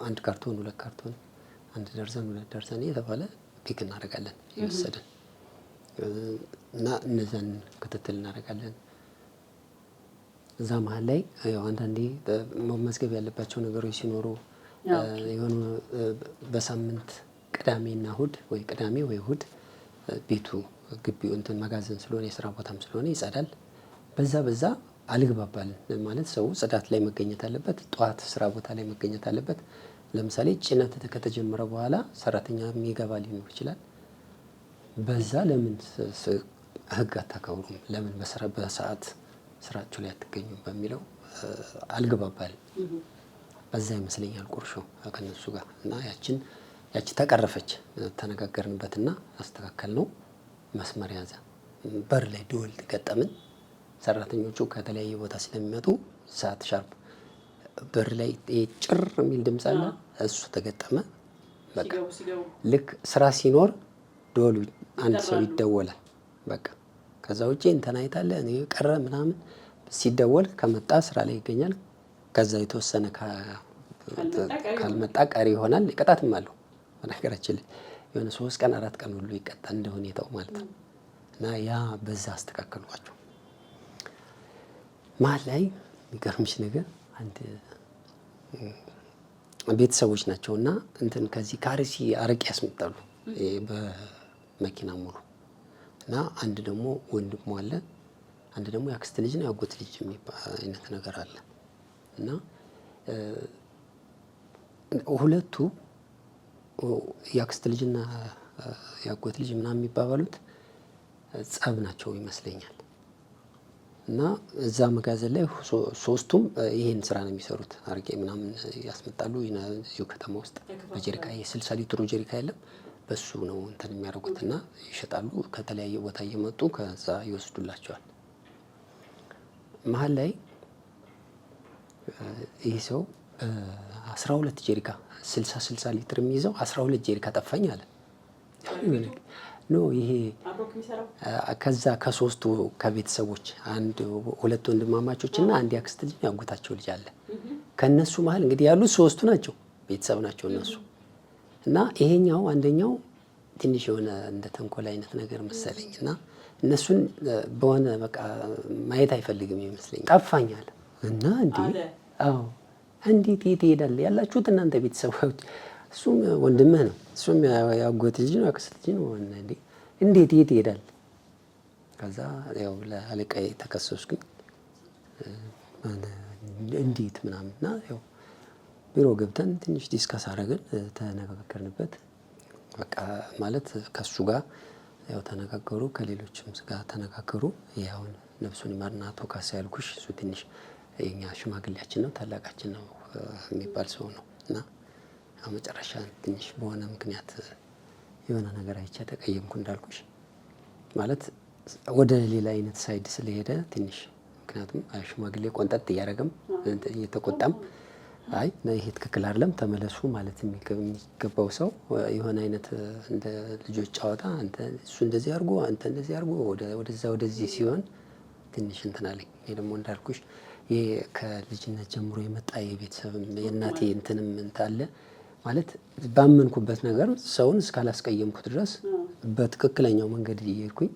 Speaker 1: 1 ካርቶን 2 ካርቶን 1 ደርዘን 2 ደርዘን እየተባለ ፒክ እናደርጋለን እየወሰድን እና እነዛን ክትትል እናደርጋለን። እዛ መሀል ላይ ያው አንዳንዴ መመዝገብ ያለባቸው ነገሮች ሲኖሩ የሆኑ በሳምንት ቅዳሜና እሁድ ወይ ቅዳሜ ወይ እሁድ ቤቱ ግቢው እንትን መጋዘን ስለሆነ የስራ ቦታም ስለሆነ ይጸዳል። በዛ አልግባባልን ማለት ሰው ጽዳት ላይ መገኘት አለበት፣ ጠዋት ስራ ቦታ ላይ መገኘት አለበት። ለምሳሌ ጭነት ከተጀመረ በኋላ ሰራተኛ የሚገባ ሊኖር ይችላል። በዛ ለምን ህግ አታከብሩም? ለምን በሰዓት ስራችሁ ላይ አትገኙም? በሚለው አልግባባልም። በዛ ይመስለኛል ቁርሾ ከነሱ ጋር እና ያቺ ተቀረፈች። ተነጋገርንበትና አስተካከል ነው መስመር ያዘ። በር ላይ ደወል ገጠምን። ሰራተኞቹ ከተለያየ ቦታ ስለሚመጡ ሰዓት ሻርፕ በር ላይ ጭር የሚል ድምፅ አለ። እሱ ተገጠመ። በቃ ልክ ስራ ሲኖር ደወሉ አንድ ሰው ይደወላል። በቃ ከዛ ውጪ እንትን አይታለ እኔ ቀረ ምናምን ሲደወል ከመጣ ስራ ላይ ይገኛል። ከዛ የተወሰነ ካልመጣ ቀሪ ይሆናል። ቅጣትም አለው በነገራችን ላይ የሆነ 3 ቀን 4 ቀን ሁሉ ይቀጣ እንደ ሁኔታው ማለት ነው። እና ያ በዛ አስተካከሏቸው። መሀል ላይ የሚገርምሽ ነገር አንድ ቤተሰቦች ናቸውና እንትን ከዚህ ከአርሲ አረቄ ያስመጣሉ በመኪና ሙሉ እና አንድ ደግሞ ወንድሙ አለ፣ አንድ ደግሞ የአክስት ልጅ ነው ያጎት ልጅ የሚባል አይነት ነገር አለ እና ሁለቱ የአክስት ልጅና ያጎት ልጅ ምናምን የሚባባሉት ጸብ ናቸው ይመስለኛል። እና እዛ መጋዘን ላይ ሶስቱም ይሄን ስራ ነው የሚሰሩት። አረቄ ምናምን ያስመጣሉ እዚሁ ከተማ ውስጥ በጀሪካ የ60 ሊትሩ ጀሪካ የለም በሱ ነው እንትን የሚያደርጉት እና ይሸጣሉ። ከተለያየ ቦታ እየመጡ ከዛ ይወስዱላቸዋል። መሀል ላይ ይህ ሰው 12 ጀሪካ 60 ሊትር የሚይዘው 12 ጀሪካ ጠፋኝ አለ። ኖ ይሄ ከዛ ከሶስቱ ከቤተሰቦች ሁለት ወንድማማቾች እና አንድ ያክስት ልጅ ያጎታቸው ልጅ አለ። ከነሱ መሀል እንግዲህ ያሉት 3ቱ ናቸው፣ ቤተሰብ ናቸው እነሱ እና ይሄኛው አንደኛው ትንሽ የሆነ እንደ ተንኮል አይነት ነገር መሰለኝ እና እነሱን በሆነ በቃ ማየት አይፈልግም ይመስለኝ። ጠፋኛል እና እንዴት የት ይሄዳል ያላችሁት እናንተ ቤተሰቦች? እሱም ወንድምህ ነው፣ እሱም ያጎት ልጅ ነው፣ ያክስት ልጅ ነው። እንዴት የት ይሄዳል? ከዛ ያው ለአለቃዬ ተከሰስኩኝ። እንዴት ምናምንና ያው ቢሮ ገብተን ትንሽ ዲስከስ አደረግን፣ ተነጋገርንበት። በቃ ማለት ከሱ ጋር ያው ተነጋገሩ፣ ከሌሎችም ጋር ተነጋገሩ። ያውን ነፍሱን ይማርና አቶ ካሳ ያልኩሽ እሱ ትንሽ የኛ ሽማግሌያችን ነው፣ ታላቃችን ነው የሚባል ሰው ነው እና መጨረሻ ትንሽ በሆነ ምክንያት የሆነ ነገር አይቼ ተቀየምኩ እንዳልኩሽ ማለት ወደ ሌላ አይነት ሳይድ ስለሄደ ትንሽ ምክንያቱም ሽማግሌ ቆንጠጥ እያደረገም እየተቆጣም አይ ይሄ ትክክል አይደለም ተመለሱ ማለት የሚገባው ሰው የሆነ አይነት እንደ ልጆች ጨዋታ አንተ እሱ እንደዚህ አድርጎ አንተ እንደዚህ አድርጎ ወደዛ ወደዚህ ሲሆን ትንሽ እንትን አለኝ። እኔ ደግሞ እንዳልኩሽ ይሄ ከልጅነት ጀምሮ የመጣ የቤተሰብ የእናቴ እንትንም እንታለ ማለት ባመንኩበት ነገር ሰውን እስካላስቀየምኩ ድረስ በትክክለኛው መንገድ እየሄድኩኝ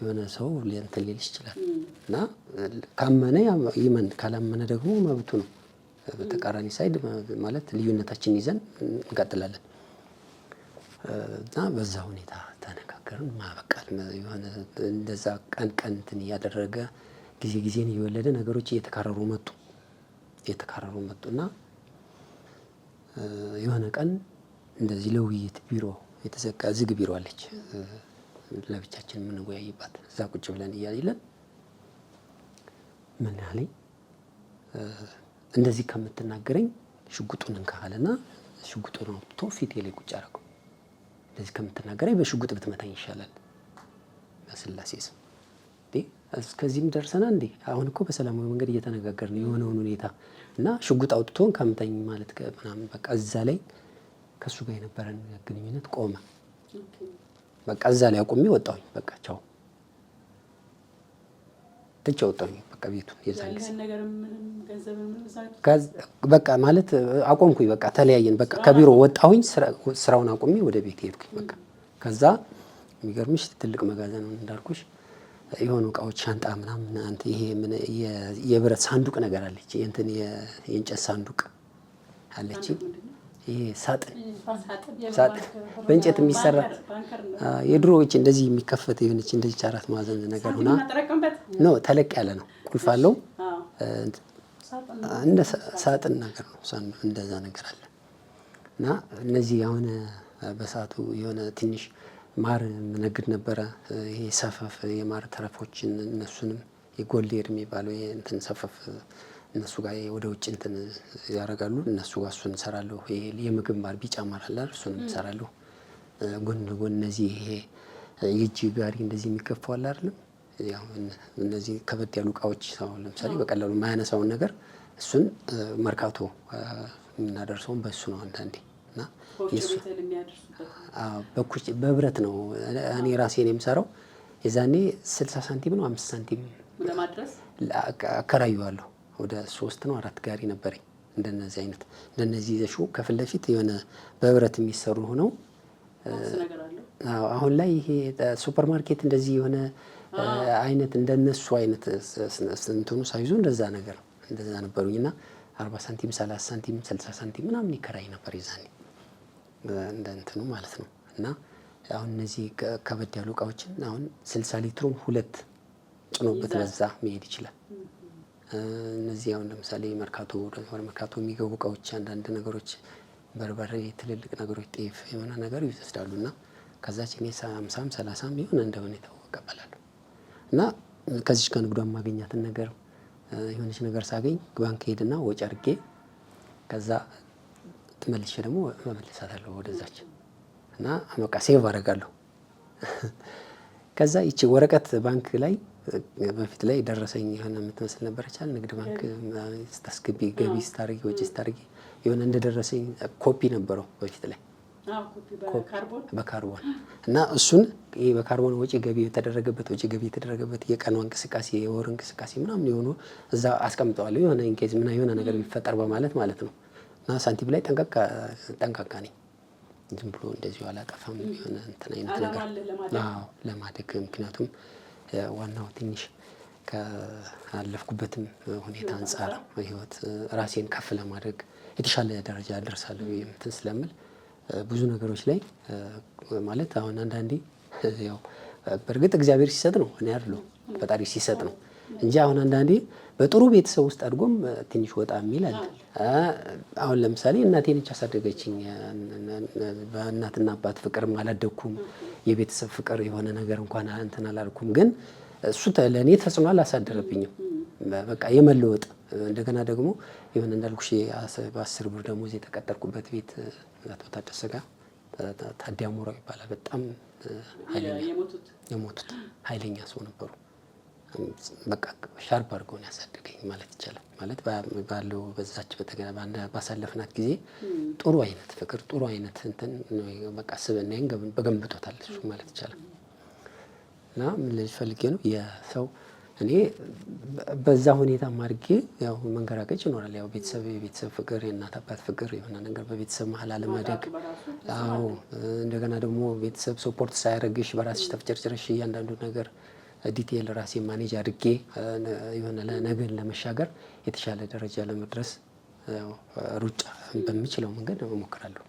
Speaker 1: የሆነ ሰው እንትን ሊል ይችላል እና ካመነ ይመን ካላመነ ደግሞ መብቱ ነው። በተቃራኒ ሳይድ ማለት ልዩነታችን ይዘን እንቀጥላለን እና በዛ ሁኔታ ተነጋገርን። ማበቃል የሆነ እንደዛ ቀን እንትን እያደረገ ጊዜን እየወለደ ነገሮች እየተካረሩ መጡና የሆነ ቀን እንደዚህ ለውይይት ቢሮ የተዘጋ ዝግ ቢሮ አለች ለብቻችን የምንወያይባት እዛ ቁጭ ብለን እያለን ምን አለኝ እንደዚህ ከምትናገረኝ ሽጉጡን እንካለና ሽጉጡን አውጥቶ ፊቴ ላይ ቁጭ አደረገው። እንደዚህ ከምትናገረኝ በሽጉጥ ብትመታኝ ይሻላል በስላሴ ስም እስከዚህም ደርሰና እንዴ አሁን እኮ በሰላማዊ መንገድ እየተነጋገርን የሆነውን ሁኔታ እና ሽጉጥ አውጥቶን ከምታኝ ማለት ምናምን በቃ እዛ ላይ ከሱ ጋር የነበረን ግንኙነት ቆመ። በቃ እዛ ላይ አቁሜ ወጣሁኝ። በቃ ቻው ትቼ ወጣሁኝ። በቃ ቤቱን የዛን ጊዜ በቃ ማለት አቆምኩኝ። በቃ ተለያየን። በቃ ከቢሮ ወጣሁኝ። ስራውን አቁሜ ወደ ቤት ሄድኩኝ። በቃ ከዛ የሚገርምሽ ትልቅ መጋዘን ነው እንዳልኩሽ የሆኑ እቃዎች ሻንጣ ምናምን አንተ ይሄ ምን የብረት ሳንዱቅ ነገር አለች እንትን የእንጨት ሳንዱቅ አለች። ይሄ ሳጥን በእንጨት የሚሰራ የድሮዎች እንደዚህ የሚከፈት የሆነች እንደዚህ አራት ማዕዘን ነገር ሆና ነው። ተለቅ ያለ ነው። ቁልፍ አለው። እንደ ሳጥን ነገር ነው። እንደዛ ነገር አለ እና እነዚህ አሁን በሰዓቱ የሆነ ትንሽ ማር ምነግድ ነበረ። ይሄ ሰፈፍ የማር ተረፎችን እነሱንም የጎሌር የሚባለው እንትን ሰፈፍ እነሱ ጋር ወደ ውጭ እንትን ያደርጋሉ። እነሱ ጋር እሱን እሰራለሁ። ይሄ የምግብ ማር ቢጫ ማር አለ እሱንም እሰራለሁ። ጎን ለጎን እነዚህ ይሄ የእጅ ጋሪ እንደዚህ የሚከፋው አለ አይደለም። ያው እነዚህ ከበድ ያሉ እቃዎች አሁን ለምሳሌ በቀላሉ የማያነሳውን ነገር እሱን መርካቶ የምናደርሰውን በእሱ ነው አንዳንዴ እና በብረት ነው እኔ ራሴን የምሰራው። የዛኔ 60 ሳንቲም ነው 5 ሳንቲም ለማድረስ አከራየዋለሁ። ወደ 3 ነው 4 ጋሪ ነበረኝ። እንደነዚህ አይነት እንደነዚህ ይዘሹ ከፊት ለፊት የሆነ በብረት የሚሰሩ ሆነው አሁን ላይ ይሄ ሱፐር ማርኬት እንደዚህ የሆነ አይነት እንደነሱ አይነት እንትኑ ሳይዙ እንደዛ ነገር እንደዛ ነበሩኝና 40 ሳንቲም 30 ሳንቲም 60 ሳንቲም ምናምን ይከራይ ነበር የዛኔ እንደ እንትኑ ማለት ነው። እና አሁን እነዚህ ከበድ ያሉ እቃዎችን አሁን 60 ሊትሩን 2 ጭኖበት በዛ መሄድ ይችላል። እነዚህ አሁን ለምሳሌ መርካቶ የሚገቡ እቃዎች አንዳንድ ነገሮች በርበሬ ትልልቅ ነገሮች ጤፍ የሆነ ነገር ይወስዳሉና ከዛች እኔ 50 30 የሆነ እንደሆነ ይታወቀባላል። እና ከዚህ ከንግዷን ማግኛትን ነገር የሆነች ነገር ሳገኝ ባንክ ሄድና ወጪ አድርጌ ከዛ ተመልሼ ደግሞ መመለሳታለሁ ወደዛች እና በቃ ሴቭ አደርጋለሁ። ከዛ ይቺ ወረቀት ባንክ ላይ በፊት ላይ ደረሰኝ የሆነ የምትመስል ነበረች አይደል? ንግድ ባንክ ስታስገቢ ገቢ ስታርጊ ወጪ ስታርጊ የሆነ እንደደረሰኝ ኮፒ ነበረው በፊት ላይ በካርቦን እና እሱን ይሄ በካርቦን ወጪ ገቢ የተደረገበት የቀኑ እንቅስቃሴ የወር እንቅስቃሴ ምናምን የሆኑ እዛ አስቀምጠዋለሁ። የሆነ ኢንኬዝ ምና የሆነ ነገር ቢፈጠር በማለት ማለት ነው። እና ሳንቲም ላይ ጠንቃቃ ነኝ። ዝም ብሎ እንደዚሁ አላጠፋም። የሆነ እንትን አይነት ነገር ለማደግ ምክንያቱም ዋናው ትንሽ ካለፍኩበትም ሁኔታ አንጻር ህይወት ራሴን ከፍ ለማድረግ የተሻለ ደረጃ ደርሳለሁ የምትን ስለምል ብዙ ነገሮች ላይ ማለት አሁን አንዳንዴ ያው በእርግጥ እግዚአብሔር ሲሰጥ ነው እኔ አይደለሁም ፈጣሪ ሲሰጥ ነው እንጂ አሁን አንዳንዴ በጥሩ ቤተሰብ ውስጥ አድጎም ትንሽ ወጣ የሚል አለ። አሁን ለምሳሌ እናቴ ነች ያሳደገችኝ። በእናትና አባት ፍቅርም አላደኩም። የቤተሰብ ፍቅር የሆነ ነገር እንኳን እንትን አላልኩም። ግን እሱ ለእኔ ተጽዕኖ አላሳደረብኝም። በቃ የመለወጥ እንደገና ደግሞ የሆነ እንዳልኩሽ በ10 ብር ደሞዝ የተቀጠርኩበት ቤት አቶ ታደሰ ጋር ታዲያሞራው ይባላል። በጣም ኃይለኛ የሞቱት ኃይለኛ ሰው ነበሩ። በቃ ሻርፕ አድርገው ነው ያሳደገኝ ማለት ይቻላል። ማለት ባለው በዛች ባሳለፍናት ጊዜ ጥሩ አይነት ፍቅር ጥሩ አይነት እንትን በቃ ስብናዬን በገንብቶታል እሱ ማለት ይቻላል። እና ምን ልጅ ፈልጌ ነው የሰው እኔ በዛ ሁኔታ አድርጌ ያው መንገራገጭ ይኖራል። ያው የቤተሰብ ፍቅር የእናት አባት ፍቅር የሆነ ነገር በቤተሰብ መሀል አለማደግ። አዎ እንደገና ደግሞ ቤተሰብ ሰፖርት ሳያደርግሽ በራስሽ ተፍጨርጭረሽ እያንዳንዱ ነገር ዲቴል ራሴ ማኔጅ አድርጌ የሆነ ነገን ለመሻገር የተሻለ ደረጃ ለመድረስ ሩጫ በሚችለው መንገድ እሞክራለሁ።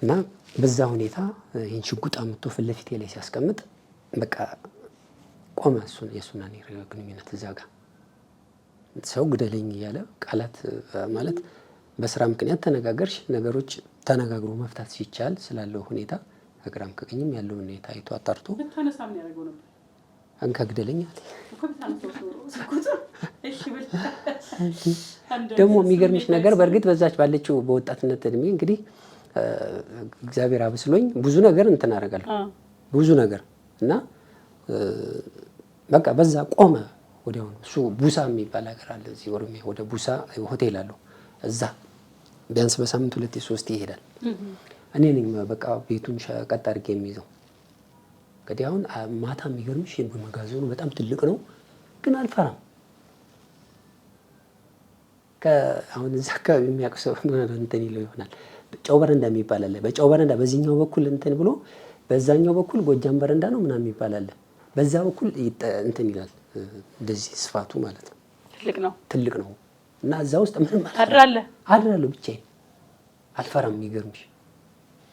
Speaker 1: እና በዛ ሁኔታ ይህን ሽጉጥ አምጥቶ ፊት ለፊቴ ላይ ሲያስቀምጥ በቃ ቆመ። የእሱና እኔ ግንኙነት እዛ ጋር ሰው ግደለኝ እያለ ቃላት ማለት በስራ ምክንያት ተነጋገርሽ ነገሮች ተነጋግሮ መፍታት ሲቻል ስላለው ሁኔታ ከግራም ከቀኝም ያለው ሁኔታ አይቶ አጣርቶ አንካ ግደለኝ አለ። ደግሞ የሚገርምሽ ነገር በእርግጥ በዛች ባለችው በወጣትነት እድሜ እንግዲህ እግዚአብሔር አብስሎኝ ብዙ ነገር እንትን አደርጋለሁ ብዙ ነገር እና በቃ በዛ ቆመ ወዲያውኑ። እሱ ቡሳ የሚባል ሀገር አለ እዚህ ኦሮሚያ ወደ ቡሳ ሆቴል አለው። እዛ ቢያንስ በሳምንት 2-3 ይሄዳል። እኔ ነኝ በቃ ቤቱን ቀጥ አድርጌ የሚይዘው። እንግዲህ አሁን ማታ የሚገርምሽ መጋዘኑ በጣም ትልቅ ነው፣ ግን አልፈራም። አሁን እዛ አካባቢ የሚያውቅ ሰው እንትን ይለው ይሆናል። ጨው በረንዳ የሚባል አለ። በጨው በረንዳ በዚህኛው በኩል እንትን ብሎ በዛኛው በኩል ጎጃም በረንዳ ነው ምናምን የሚባል አለ። በዛ በኩል እንትን ይላል እንደዚህ ስፋቱ ማለት ነው። ትልቅ ነው እና እዛ ውስጥ ምንም አድራለሁ ብቻዬን አልፈራም። የሚገርምሽ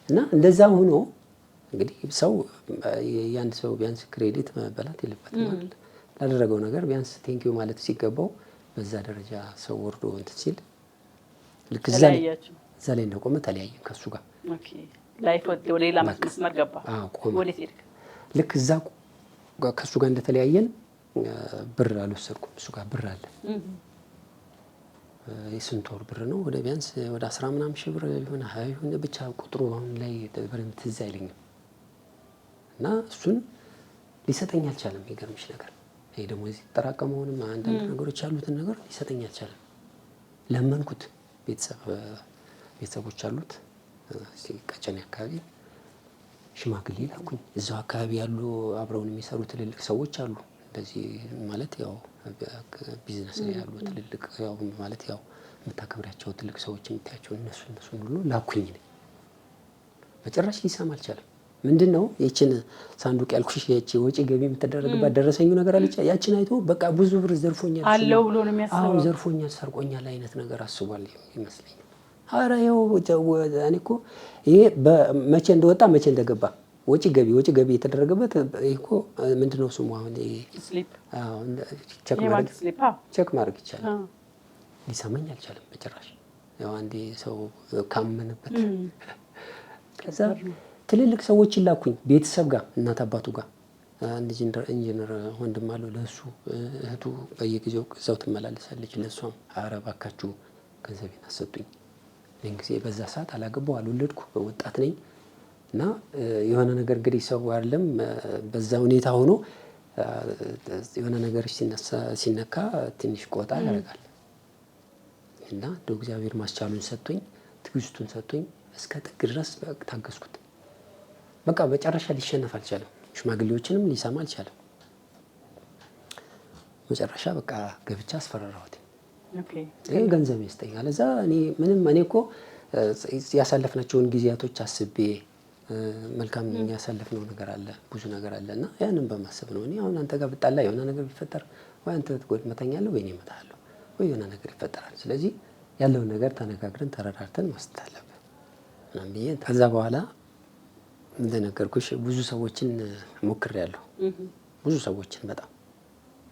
Speaker 1: እና እንደዛ ሆኖ እንግዲህ ሰው የአንድ ሰው ቢያንስ ክሬዲት መበላት የለበትም ማለት ላደረገው ነገር ቢያንስ ቴንኪው ማለት ሲገባው በዛ ደረጃ ሰው ወርዶ እንትን ሲል ልክ እዛ ላይ እንደቆመ ተለያየን ከሱ ጋር።
Speaker 2: ላይፍ ወደ ሌላ መስመር ገባ። ወዴት ሄድክ?
Speaker 1: ልክ እዛ ከሱ ጋር እንደተለያየን ብር አልወሰድኩም። እሱ ጋር ብር አለ። የስንት ወር ብር ነው? ወደ ቢያንስ ወደ 10 ምናምን ሺህ ብር ይሆን 20 ይሆን ብቻ ቁጥሩ አሁን ላይ በደንብ ትዝ አይለኝም። እና እሱን ሊሰጠኝ አልቻለም። የሚገርምሽ ነገር ይሄ ደግሞ እዚህ ተጠራቀመውንም አንዳንድ ነገሮች ያሉትን ነገር ሊሰጠኝ አልቻለም። ለመንኩት። ቤተሰቦች አሉት ቀጨኔ አካባቢ ሽማግሌ ላኩኝ። እዛው አካባቢ ያሉ አብረውን የሚሰሩ ትልልቅ ሰዎች አሉ። እንደዚህ ማለት ያው ቢዝነስ ላይ ያሉ ትልልቅ ያው ማለት ያው የምታከብሪያቸው ትልቅ ሰዎች የምታያቸው እነሱን ሁሉ ላኩኝ። በጭራሽ ሊሰማ አልቻለም። ምንድነው ይችን ሳንዱቅ ያልኩሽ የቺ ወጪ ገቢ የምትደረግባት ደረሰኙ ነገር አለች። ያችን አይቶ በቃ ብዙ ብር ዘርፎኛል
Speaker 2: አለው ብሎ ነው የሚያስበው።
Speaker 1: አዎ ዘርፎኛል፣ ሰርቆኛል አይነት ነገር አስቧል ይመስለኛል። ኧረ ይኸው እኔ እኮ ይሄ መቼ እንደወጣ መቼ እንደገባ ወጪ ገቢ የተደረገበት ይሄ እኮ ምንድነው ስሙ አሁን
Speaker 2: ስሊፕ
Speaker 1: ቼክ ማድረግ ይቻላል። ሊሰማኝ አልቻለም በጭራሽ። ያው አንዴ ሰው ካመነበት ከዛ ትልልቅ ሰዎችን ላኩኝ ቤተሰብ ጋር እናት አባቱ ጋር አንድ ኢንጂነር ወንድም አለው ለሱ እህቱ በየጊዜው እዛው ትመላለሳለች። ለሷም ኧረ እባካችሁ ገንዘቤን አሰጡኝ። እኔን ጊዜ በዛ ሰዓት አላገባው አልወለድኩ ወጣት ነኝ እና የሆነ ነገር እንግዲህ ሰው አይደለም በዛ ሁኔታ ሆኖ የሆነ ነገር ሲነካ ትንሽ ቆጣ ያደርጋል። እና እንደው እግዚአብሔር ማስቻሉን ሰጥቶኝ ትዕግስቱን ሰጥቶኝ እስከ ጥግ ድረስ ታገስኩት። በቃ በጨረሻ ሊሸነፍ አልቻለም። ሽማግሌዎችንም ሊሰማ አልቻለም። መጨረሻ በቃ ገብቻ አስፈራራሁት። ይሄ ገንዘብ ይስጠኛል። እዛ እኔ እኮ ያሳለፍናቸውን ጊዜያቶች አስቤ መልካም ያሳለፍነው ነገር አለ ብዙ ነገር አለ እና ያንን በማሰብ ነው እኔ አሁን አንተ ጋር ብጣላ የሆነ ነገር ቢፈጠር ወይ አንተ ትመታኛለህ ወይ እኔ እመታሃለሁ ወይ የሆነ ነገር ይፈጠራል። ስለዚህ ያለውን ነገር ተነጋግረን ተረዳርተን መስጠት አለብን ምናምን ብዬ ከዛ በኋላ እንደነገርኩሽ ብዙ ሰዎችን ሞክሬያለሁ። ብዙ ሰዎችን በጣም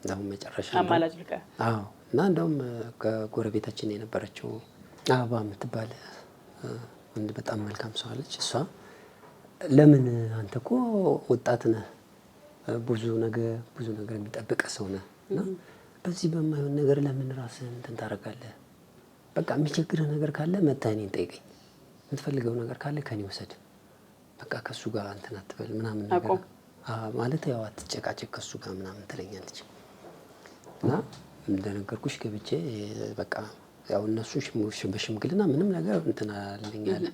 Speaker 1: እንደውም መጨረሻ
Speaker 2: አማላጅ ልቀ
Speaker 1: እና እንደውም ከጎረቤታችን የነበረችው አበባ የምትባል ወንድ በጣም መልካም ሰው አለች። እሷ ለምን አንተ እኮ ወጣት ነህ፣ ብዙ ነገር የሚጠብቅ ሰው ነህ እና በዚህ በማይሆን ነገር ለምን ራስህን እንትን ታደርጋለህ? በቃ የሚቸግርህ ነገር ካለ መተህ እኔን ጠይቀኝ የምትፈልገው ነገር ካለ ከኔ ወሰድ፣ በቃ ከሱ ጋር እንትን አትበል ምናምን ነገር ማለት ያው አትጨቃጨቅ ከሱ ጋር ምናምን ትለኛለች። እና እንደነገርኩሽ ገብቼ በቃ ያው እነሱ በሽምግልና ምንም ነገር እንትን አለኛለ።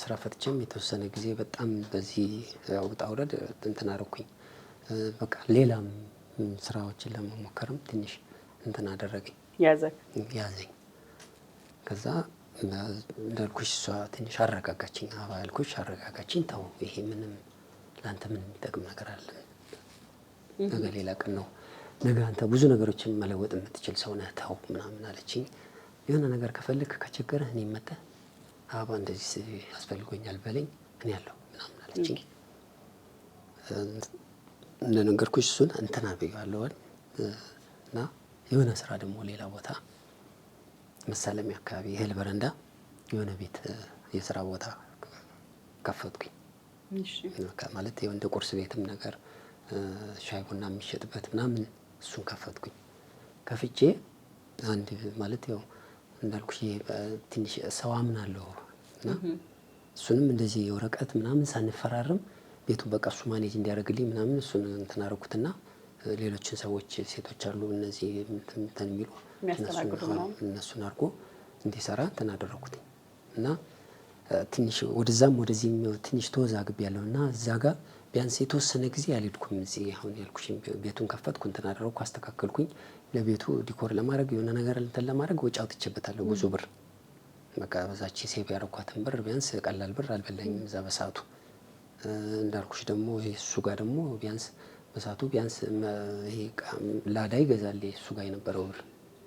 Speaker 1: ስራ ፈትቼም የተወሰነ ጊዜ በጣም በዚህ ያው ውጣ ውረድ እንትን አደረኩኝ። በቃ ሌላም ስራዎችን ለመሞከርም ትንሽ እንትን አደረገኝ ያዘኝ። ከዛ እንዳልኩሽ እሷ ትንሽ አረጋጋችኝ። ያልኩሽ አረጋጋችኝ። ተው ይሄ ምንም ለአንተ ምን የሚጠቅም ነገር አለ? ነገ ሌላ ቀን ነው። ነገ አንተ ብዙ ነገሮችን መለወጥ የምትችል ሰው ነህ። ተው ምናምን አለችኝ። የሆነ ነገር ከፈልክ ከችግርህ እኔ መጣ አባ እንደዚህ ያስፈልጎኛል በለኝ እኔ ያለው ምናምን አለችኝ። እንደነገርኩሽ እሱን እንትን አብያለሁ እና የሆነ ስራ ደግሞ ሌላ ቦታ መሳለሚያ አካባቢ እህል በረንዳ የሆነ ቤት የስራ ቦታ ከፈትኩኝ። ማለት የሆነ እንደ ቁርስ ቤትም ነገር ሻይ ቡና የሚሸጥበት ምናምን እሱን ከፈትኩኝ። ከፍቼ አንድ ማለት ያው እንዳልኩሽ ትንሽ ሰው አምናለሁ እና እሱንም እንደዚህ የወረቀት ምናምን ሳንፈራርም ቤቱ በቃ እሱ ማኔጅ እንዲያደርግልኝ ምናምን እሱን እንትን አደረኩትና ሌሎችን ሰዎች ሴቶች አሉ እነዚህ እንትን የሚሉ እነሱን አድርጎ እንዲሰራ እንትን አደረኩት እና ትንሽ ወደዛም ወደዚህም ትንሽ ተወዛግቤያለሁ እና እዛ ጋር ቢያንስ የተወሰነ ጊዜ አልሄድኩም። እዚህ አሁን ያልኩሽ ቤቱን ከፈትኩ እንትን አደረኩ፣ አስተካከልኩኝ። ለቤቱ ዲኮር ለማድረግ የሆነ ነገር እንትን ለማድረግ ወጪ አውጥቼበታለሁ ብዙ ብር። በቃ በዛች ሴቭ ያደረኳትን ብር ቢያንስ ቀላል ብር አልበላኝም እዛ በሰዓቱ። እንዳልኩሽ ደግሞ እሱ ጋር ደግሞ ቢያንስ በሰዓቱ ቢያንስ ይሄ ላዳ ይገዛል እሱ ጋር የነበረው ብር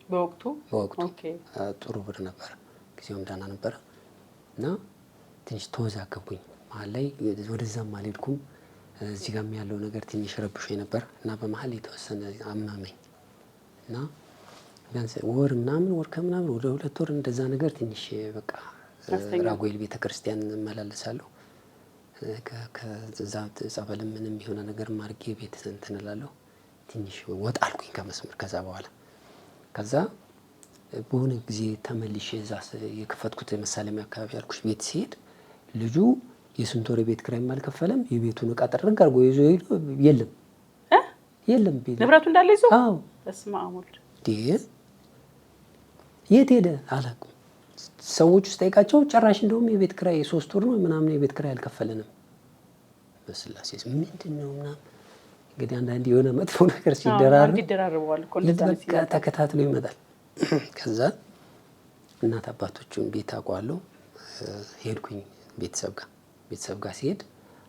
Speaker 2: በወቅቱ
Speaker 1: ጥሩ ብር ነበር፣ ጊዜውም ደህና ነበረ እና ትንሽ ተወዛገብኩኝ መሀል ላይ። ወደዛም አልሄድኩም። እዚህ ጋርም ያለው ነገር ትንሽ ረብሾኝ ነበር እና በመሀል የተወሰነ አመመኝ እና ቢያንስ ወር ከምናምን ወደ 2 ወር እንደዛ ነገር ትንሽ በቃ ራጉኤል ቤተክርስቲያን እመላለሳለሁ። ከዛ ጸበልም ምንም የሆነ ነገር ማርጌ ቤት እንትን እላለሁ። ትንሽ ወጣ አልኩኝ ከመስመር። ከዛ በሆነ ጊዜ ተመልሼ እዛ የከፈትኩት መሳለሚያ አካባቢ ያልኩሽ ቤት ሲሄድ ልጁ የስንት ወር ቤት ኪራይም አልከፈለም። የቤቱን ዕቃ ጥርግ አድርጎ ይዞ ሄዶ የለም ቤት
Speaker 2: ንብረቱ እንዳለ ይዞ።
Speaker 1: አዎ
Speaker 2: በስመ አብ ወልድ።
Speaker 1: የት ሄደ አላውቅም። ሰዎች ውስጥ ጠይቃቸው ጭራሽ እንደውም የቤት ኪራይ 3 ወር ነው ምናምን የቤት ኪራይ አልከፈለንም። በስላሴ ምንድን ነው ምናምን እንግዲህ አንዳንዴ የሆነ መጥፎ ነገር
Speaker 2: ሲደራረበዋል እኮ
Speaker 1: በቃ ተከታትሎ ይመጣል። ከዛ እናት አባቶቹን ቤት አውቀዋለሁ። ሄድኩኝ ቤተሰብ ጋር ሲሄድ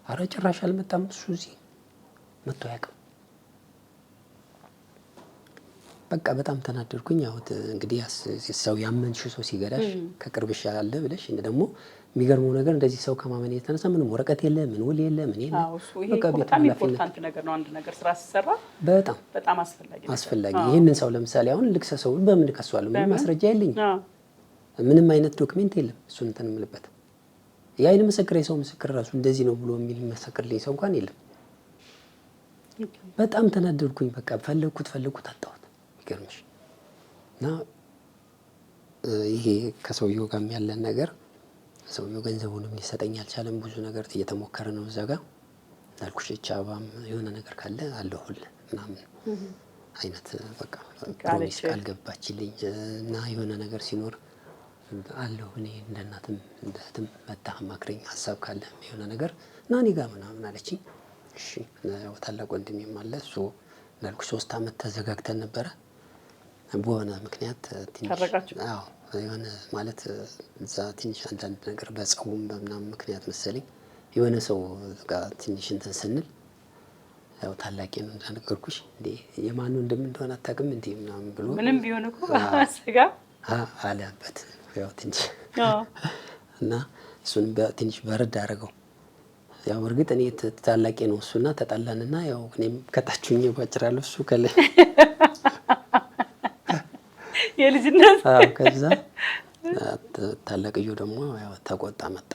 Speaker 1: አረ ጭራሽ አልመጣም እሱ እዚህ መጥቶ አያውቅም። በቃ በጣም ተናደድኩኝ። ያው እንግዲህ ሰው ያመንሽ ሰው ሲገዳሽ ከቅርብሽ ያለ ብለሽ ደግሞ የሚገርመው ነገር እንደዚህ ሰው ከማመን የተነሳ ምንም ወረቀት የለ ምን ውል የለ ምን የለ።
Speaker 2: በጣም ኢምፖርታንት ነገር ነው። አንድ ነገር ስራ ሲሰራ በጣም አስፈላጊ። ይህንን ሰው ለምሳሌ አሁን ልክሰሰው በምን ከሷለሁ? ምንም ማስረጃ የለኝም። ምንም አይነት ዶክሜንት የለም። እሱን እንትን የምልበት የአይን ምስክር የሰው ምስክር ራሱ እንደዚህ ነው ብሎ የሚል መሰክርልኝ ሰው እንኳን የለም። በጣም ተናደድኩኝ። በቃ ፈለግኩት አጣሁት። ይገርምሽ እና ይሄ ከሰውየው ጋር ያለን ነገር ሰውየው ገንዘቡንም ሊሰጠኝ አልቻለም። ብዙ ነገር እየተሞከረ ነው እዛ ጋር እንዳልኩሽ ቻባም የሆነ ነገር ካለ አለሁልህ ምናምን አይነት በቃ ፕሮሚስ ቃል ገባችልኝ እና የሆነ ነገር ሲኖር አለሁ እኔ እንደ እናትም እንደ እህትም መጣህ ማክረኝ ሀሳብ ካለ የሆነ ነገር እና እኔ ጋር ምናምን አለችኝ። እሺ ያው ታላቅ ወንድሜም አለ እሱ እንዳልኩሽ 3 አመት ተዘጋግተን ነበረ። በሆነ ምክንያት ትንሽ የሆነ ማለት እዛ ትንሽ አንዳንድ ነገር በጸቡም በምናምን ምክንያት መሰለኝ የሆነ ሰው ጋር ትንሽ እንትን ስንል ያው ታላቄ ነው እንደነገርኩሽ እንዴ የማኑ እንደምንሆን አታውቅም እንዴ ምናምን ብሎ ምንም ቢሆን እኮ አስጋ
Speaker 1: አለበት ያው ትንሽ እና እሱን ትንሽ በረድ አደረገው። ያው እርግጥ እኔ ታላቄ ነው እሱና ተጣላንና ያው እኔም ከታችሁኝ ባጭራለሁ እሱ ከለ
Speaker 2: የልጅነት
Speaker 1: ከዛ ታላቅዮ ደግሞ ያው ተቆጣ መጣ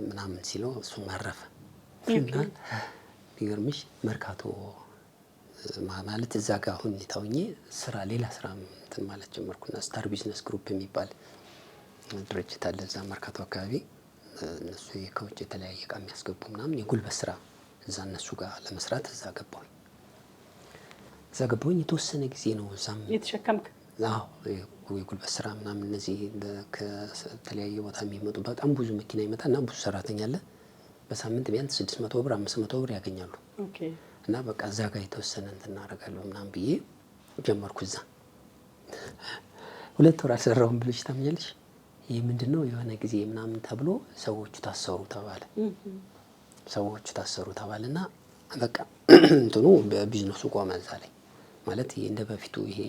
Speaker 1: ምናምን ሲለው እሱ ማረፈ እና ቢገርምሽ መርካቶ ማለት እዛ ጋር ሁኔታውኝ ሌላ ስራ እንትን ማለት ጀመርኩና ስታር ቢዝነስ ግሩፕ የሚባል ድርጅት አለ እዛ መርካቶ አካባቢ። እነሱ ከውጭ የተለያየ እቃ የሚያስገቡ ምናምን የጉልበት ስራ እዛ እነሱ ጋር ለመስራት እዛ ገባሁኝ። የተወሰነ ጊዜ ነው እዛም
Speaker 2: የተሸከምክ?
Speaker 1: አዎ የጉልበት ስራ ምናምን እነዚህ ከተለያየ ቦታ የሚመጡ በጣም ብዙ መኪና ይመጣና ብዙ ሰራተኛ አለ። በሳምንት ቢያንስ 600 ብር 500 ብር ያገኛሉ። እና በቃ እዛ ጋር የተወሰነ እንትን እናደርጋለሁ ምናምን ብዬ ጀመርኩ። እዛ 2 ወር አልሰራሁም ብለሽ ታምኛለሽ? ይህ ምንድነው የሆነ ጊዜ ምናምን ተብሎ ሰዎቹ ታሰሩ ተባለና በቃ እንትኑ ቢዝነሱ ቆመ እዛ ላይ ማለት እንደ በፊቱ ይሄ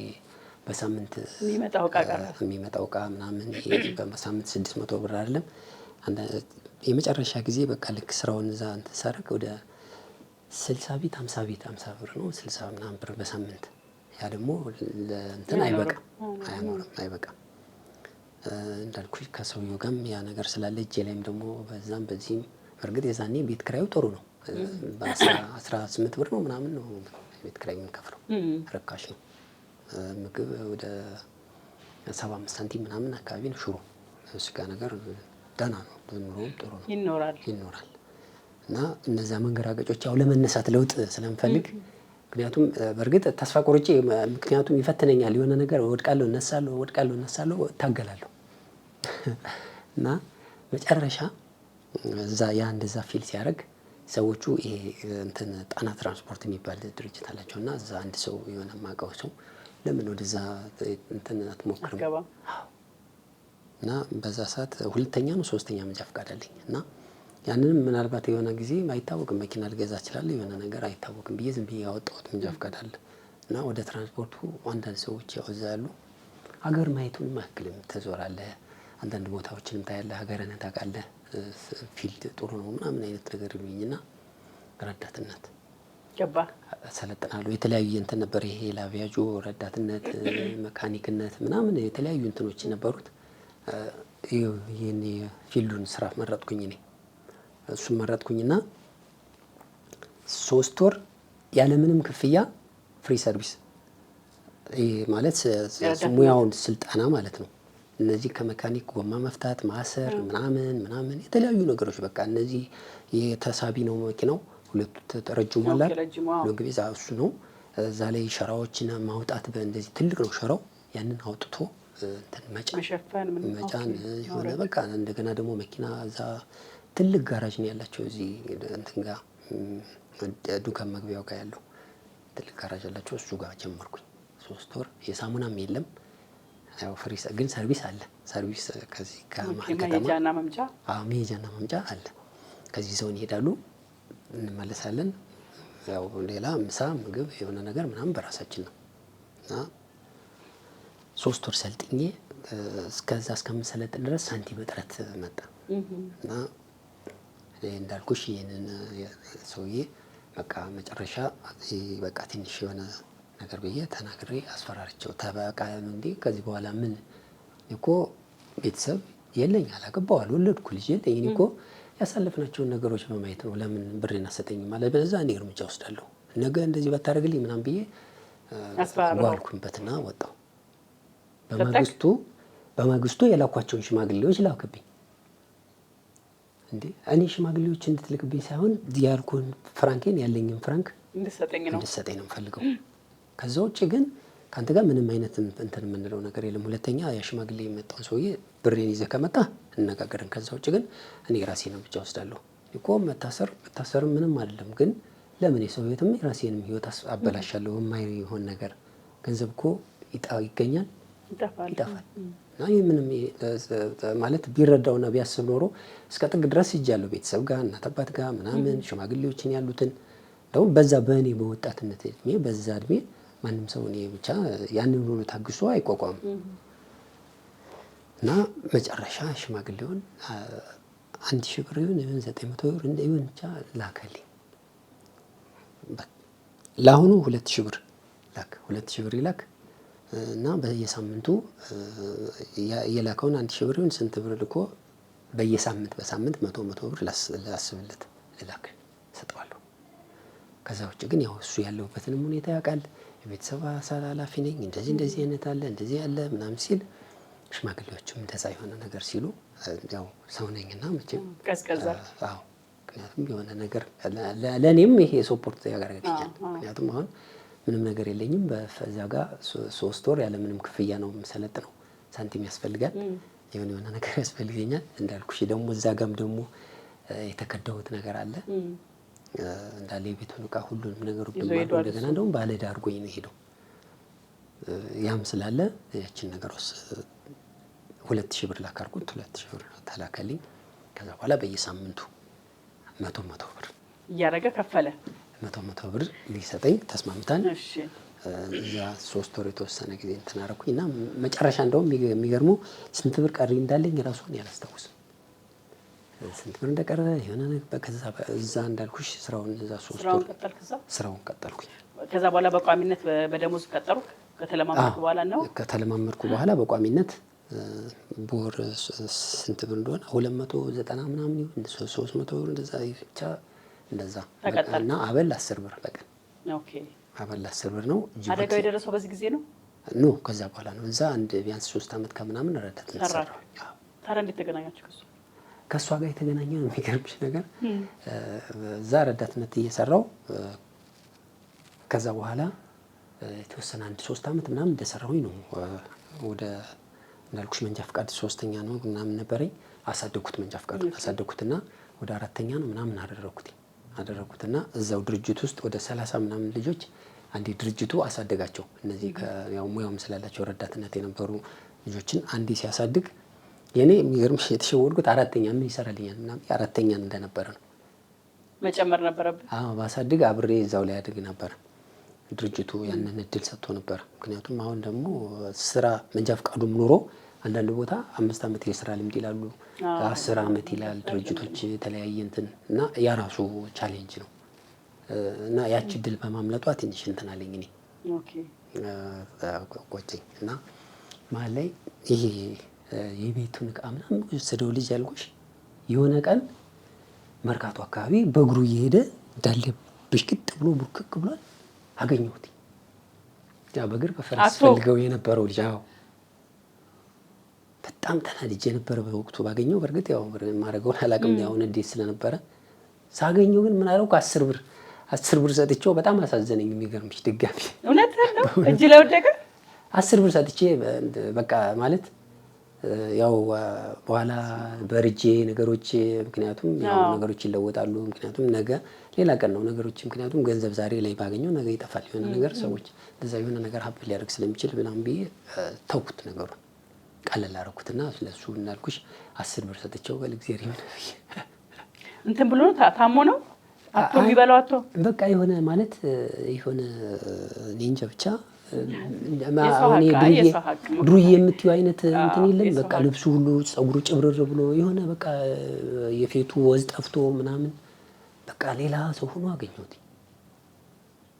Speaker 1: በሳምንት የሚመጣው እቃ ምናምን ይሄ በሳምንት 600 ብር አይደለም። የመጨረሻ ጊዜ በቃ ልክ ስራውን እዛ እንትን ሳደርግ ወደ 60 ቤት 50 ብር ነው 60 ምናምን ብር በሳምንት። ያ ደግሞ ለእንትን አይበቃም። እንዳልኩሽ ከሰውየው ጋርም ያ ነገር ስላለ እጄ ላይም ደግሞ በዛም በዚህም በእርግጥ የዛኔ ቤት ክራዩ ጥሩ ነው። በ18 ብር ነው ምናምን ነው ቤት ክራይ የምንከፍለው፣ ርካሽ ነው። ምግብ ወደ 75 ሳንቲም ምናምን አካባቢ ነው። ሽሮ ስጋ ነገር ደህና ነው፣ ኑሮውም ጥሩ ነው፣ ይኖራል። እና እነዛ መንገራገጮች ያው ለመነሳት ለውጥ ስለምፈልግ ምክንያቱም በእርግጥ ተስፋ ቆርጬ ምክንያቱም ይፈትነኛል የሆነ ነገር ወድቃለሁ እነሳለሁ እታገላለሁ እና መጨረሻ እዛ ያ እንደዛ ፊል ሲያደርግ ሰዎቹ ይሄ እንትን ጣና ትራንስፖርት የሚባል ድርጅት አላቸውና እዛ አንድ ሰው የሆነ ማቀው ሰው ለምን ወደዛ እንትን አትሞክርም? እና በዛ ሰዓት 2ኛ ነው 3ኛ መንጃ ፈቃድ አለኝ እና ያንንም ምናልባት የሆነ ጊዜ አይታወቅም መኪና ልገዛ እችላለሁ የሆነ ነገር አይታወቅም ብዬ ዝም ብዬ ያወጣሁት መንጃ ፈቃድ አለ እና ወደ ትራንስፖርቱ አንዳንድ ሰዎች ያው እዛ ያሉ ሀገር ማየቱን ማክልም ተዞራለህ፣ አንዳንድ ቦታዎችንም ታያለህ፣ ሀገርን ታውቃለህ፣ ፊልድ ጥሩ ነው ምናምን አይነት ነገር ይሉኝና ረዳትነት ሰለጥናለሁ። የተለያዩ እንትን ነበር ይሄ ላቪያጆ ረዳትነት፣ መካኒክነት ምናምን የተለያዩ እንትኖች ነበሩት። ይሄን ፊልዱን ስራ መረጥኩኝ እኔ። እሱን መረጥኩኝና 3 ወር ያለምንም ክፍያ ፍሪ ሰርቪስ ማለት ሙያውን ስልጠና ማለት ነው። እነዚህ ከመካኒክ ጎማ መፍታት፣ ማሰር ምናምን የተለያዩ ነገሮች በቃ እነዚህ የተሳቢ ነው መኪናው ሁለቱ ተረጅሙ አላል ነው ግቤዛ እሱ ነው። እዛ ላይ ሸራዎችን ማውጣት በእንደዚህ ትልቅ ነው ሸራው ያንን አውጥቶ እንትን መጫን የሆነ በቃ እንደገና ደግሞ መኪና እዛ ትልቅ ጋራጅ ነው ያላቸው እዚህ እንትን ጋር ዱካን መግቢያው ጋር ያለው ትልቅ ጋራጅ ያላቸው እሱ ጋር ጀመርኩኝ። 3 ወር የሳሙናም የለም ያው ፍሪ ግን ሰርቪስ አለ። ሰርቪስ ከዚህ ከማን ከተማ መሄጃና መምጫ አለ። ከዚህ ሰውን ይሄዳሉ እንመለሳለን። ያው ሌላ ምሳ ምግብ የሆነ ነገር ምናምን በራሳችን ነው እና 3 ወር ሰልጥኜ እስከዛ እስከምሰለጥን ድረስ ሳንቲም እጥረት መጣ እና እንዳልኩሽ ይሄንን ሰውዬ በቃ መጨረሻ በቃ ትንሽ የሆነ ነገር ብዬ ተናግሬ አስፈራርቸው ተበቃ እንዴ ከዚህ በኋላ ምን እኮ ቤተሰብ የለኝ አላገባው አልወለድኩ ልጅ የለኝ እኔ እኮ ያሳለፍናቸውን ነገሮች በማየት ነው ለምን ብሬን አሰጠኝ ማለት በዛ እኔ እርምጃ ወስዳለሁ ነገ እንደዚህ ባታረግልኝ ምናምን ብዬ ጓልኩበትና ወጣሁ። በማግስቱ የላኳቸውን ሽማግሌዎች ላክብኝ። እንዴ እኔ ሽማግሌዎች እንድትልክብኝ ሳይሆን ያልኩን ፍራንኬን ያለኝን ፍራንክ እንድትሰጠኝ ነው የምፈልገው። ከዛ ውጭ ግን ካንተ ጋር ምንም አይነት እንትን የምንለው ነገር የለም። ሁለተኛ ያ ሽማግሌ የመጣውን ሰውዬ ብሬን ይዘህ ከመጣ እንነጋገርን። ከዛ ውጭ ግን እኔ ራሴን እርምጃ ወስዳለሁ። እኮ መታሰር ምንም አይደለም፣ ግን ለምን የሰው ህይወትም የራሴንም ህይወት አበላሻለሁ? የማይሆን ነገር ገንዘብ እኮ ይገኛል ይጠፋል። እና ይህ ምንም ማለት ቢረዳውና ቢያስብ ኖሮ እስከ ጥግ ድረስ ሂጃለሁ። ቤተሰብ ጋር እናት አባት ጋር ምናምን ሽማግሌዎችን ያሉትን ደግሞ በዛ በእኔ በወጣትነት እድሜ በዛ እድሜ ማንም ሰው እኔ ብቻ ያንን ሁሉ ታግሶ አይቋቋምም። እና መጨረሻ ሽማግሌውን 1000 ብር ይሁን 900 ብር ይሁን ብቻ ላከልኝ። ለአሁኑ 2000 ብር ላክ 2000 ብር ይላክ እና በየሳምንቱ የላከውን 1000 ብር ይሁን ስንት ብር ልኮ በሳምንት 100 ብር ላስብለት ልላክ ሰጠዋለሁ። ከዛ ውጭ ግን ያው እሱ ያለሁበትንም ሁኔታ ያውቃል። የቤተሰብ ኃላፊ ነኝ፣ እንደዚህ አይነት አለ እንደዚህ ያለ ምናምን ሲል ሽማግሌዎችም እንደዛ የሆነ ነገር ሲሉ ያው ሰው ነኝና መቼም
Speaker 2: ቀዝቀዛል።
Speaker 1: አዎ ምክንያቱም የሆነ ነገር ለእኔም ይሄ ሰፖርት ያደርገኛል። ምክንያቱም አሁን ምንም ነገር የለኝም። በዛ ጋር 3 ወር ያለ ምንም ክፍያ ነው የምሰለጥነው። ሳንቲም ያስፈልጋል፣ የሆነ ነገር ያስፈልገኛል። እንዳልኩሽ ደግሞ እዛ ጋም ደግሞ የተከደውት ነገር አለ እንዳለ የቤቱን ዕቃ ሁሉንም ነገር ብማር እንደገና እንደውም ባለዕዳ አድርጎኝ ነው ሄደው። ያም ስላለ ያችን ነገር 2000 ብር ላካርኩት 2000 ብር ተላከልኝ። ከዛ በኋላ በየሳምንቱ 100 ብር
Speaker 2: እያደረገ ከፈለ።
Speaker 1: 100 ብር ሊሰጠኝ ተስማምታን
Speaker 2: እሺ
Speaker 1: እዛ 3 ወር የተወሰነ ጊዜ እንትን አደረኩኝ እና መጨረሻ እንደውም የሚገርመው ስንት ብር ቀሪ እንዳለኝ ራሱን ያላስታውስም። ስንት ብር እንደቀረ የሆነ ከዛ እዛ እንዳልኩሽ ስራውን እዛ 3 ወር ስራውን ቀጠልኩኝ።
Speaker 2: ከዛ በኋላ በቋሚነት በደሞዝ ቀጠሩ? ከተለማመድኩ በኋላ ነው?
Speaker 1: ከተለማመድኩ በኋላ በቋሚነት በወር ስንት ብር እንደሆነ 290 ምናምን ይሁን 300 ብር እንደዛ ብቻ እንደዛ እና አበል 10 ብር በቀን።
Speaker 2: ኦኬ
Speaker 1: አበል 10 ብር ነው።
Speaker 2: አደጋው የደረሰው በዚህ ጊዜ ነው?
Speaker 1: ኖ ከዛ በኋላ ነው። እዛ አንድ ቢያንስ 3 አመት ከምናምን ረዳት ነው ሰራው።
Speaker 2: ታዲያ እንዴት ተገናኛችሁ ከሷ?
Speaker 1: ከሷ ጋር የተገናኘው የሚገርምሽ ነገር እዛ ረዳትነት እየሰራው ከዛ በኋላ የተወሰነ አንድ 3 አመት ምናምን እንደሰራሁኝ ነው ወደ እንዳልኩሽ መንጃ ፍቃድ 3ኛ ነው ምናምን ነበረኝ። አሳደኩት መንጃ ፍቃድ አሳደኩትና ወደ 4ኛ ነው ምናምን አደረኩትና እዛው ድርጅት ውስጥ ወደ 30 ምናምን ልጆች አንዴ ድርጅቱ አሳደጋቸው። እነዚህ ያው ሙያውም ስላላቸው ረዳትነት የነበሩ ልጆችን አንዴ ሲያሳድግ የኔ የሚገርምሽ የተሸወድኩት 4ኛ ምን ይሰራልኛል ምናምን 4ኛ እንደነበረ ነው።
Speaker 2: መጨመር ነበረብኝ።
Speaker 1: አዎ ባሳድግ አብሬ እዛው ላይ አድግ ነበር። ድርጅቱ ያንን እድል ሰጥቶ ነበር። ምክንያቱም አሁን ደግሞ ስራ መንጃ ፍቃዱም ኑሮ አንዳንድ ቦታ 5 አመት የስራ ልምድ ይላሉ፣ 10 አመት ይላል ድርጅቶች የተለያየ እንትን እና ያ ራሱ ቻሌንጅ ነው እና ያቺ እድል በማምለጧ ትንሽ እንትን አለኝ እኔ ቆጨኝ እና መሀል ላይ ይሄ የቤቱን ዕቃ ምናምን ወሰደው ልጅ ያልኩሽ የሆነ ቀን መርካቶ አካባቢ በእግሩ እየሄደ እንዳለ ብሽቅጥ ብሎ ቡርክክ ብሏል። አገኘሁት። ያ በእግር በፈረስ ፈልገው የነበረው ልጅ በጣም ተናድጄ ነበር በወቅቱ ባገኘው። በእርግጥ ያው ማረገውን አላውቅም ያው እንዴት ስለነበረ ሳገኘው ግን ምን አለው 10 ብር ሰጥቼው በጣም አሳዘነኝ። የሚገርምሽ ድጋሚ
Speaker 2: እውነት ነው እጅ ላይ ወደቀ።
Speaker 1: 10 ብር ሰጥቼ በቃ ማለት ያው በኋላ በርጄ ነገሮች ምክንያቱም ያው ነገሮች ይለወጣሉ። ምክንያቱም ነገ ሌላ ቀን ነው ነገሮች ምክንያቱም ገንዘብ ዛሬ ላይ ባገኘው ነገ ይጠፋል። የሆነ ነገር ሰዎች እንደዛ የሆነ ነገር ሀብ ሊያደርግ ስለሚችል ምናምን ብዬ ተውኩት። ነገሩ ቀለል አደረኩትና ስለሱ እናልኩሽ 10 ብር ሰጥቼው በእግዚአብሔር ይሁን
Speaker 2: እንትን ብሎ ታሞ ነው አቶ የሚበላው አቶ በቃ
Speaker 1: የሆነ ማለት የሆነ እንጃ ብቻ
Speaker 2: አሁን
Speaker 1: ድሩዬ የምትይው አይነት እንትን የለም። በቃ ልብሱ ሁሉ ጸጉሩ ጭብርር ብሎ የሆነ በቃ የፊቱ ወዝ ጠፍቶ ምናምን በቃ ሌላ ሰው ሆኖ አገኘሁት።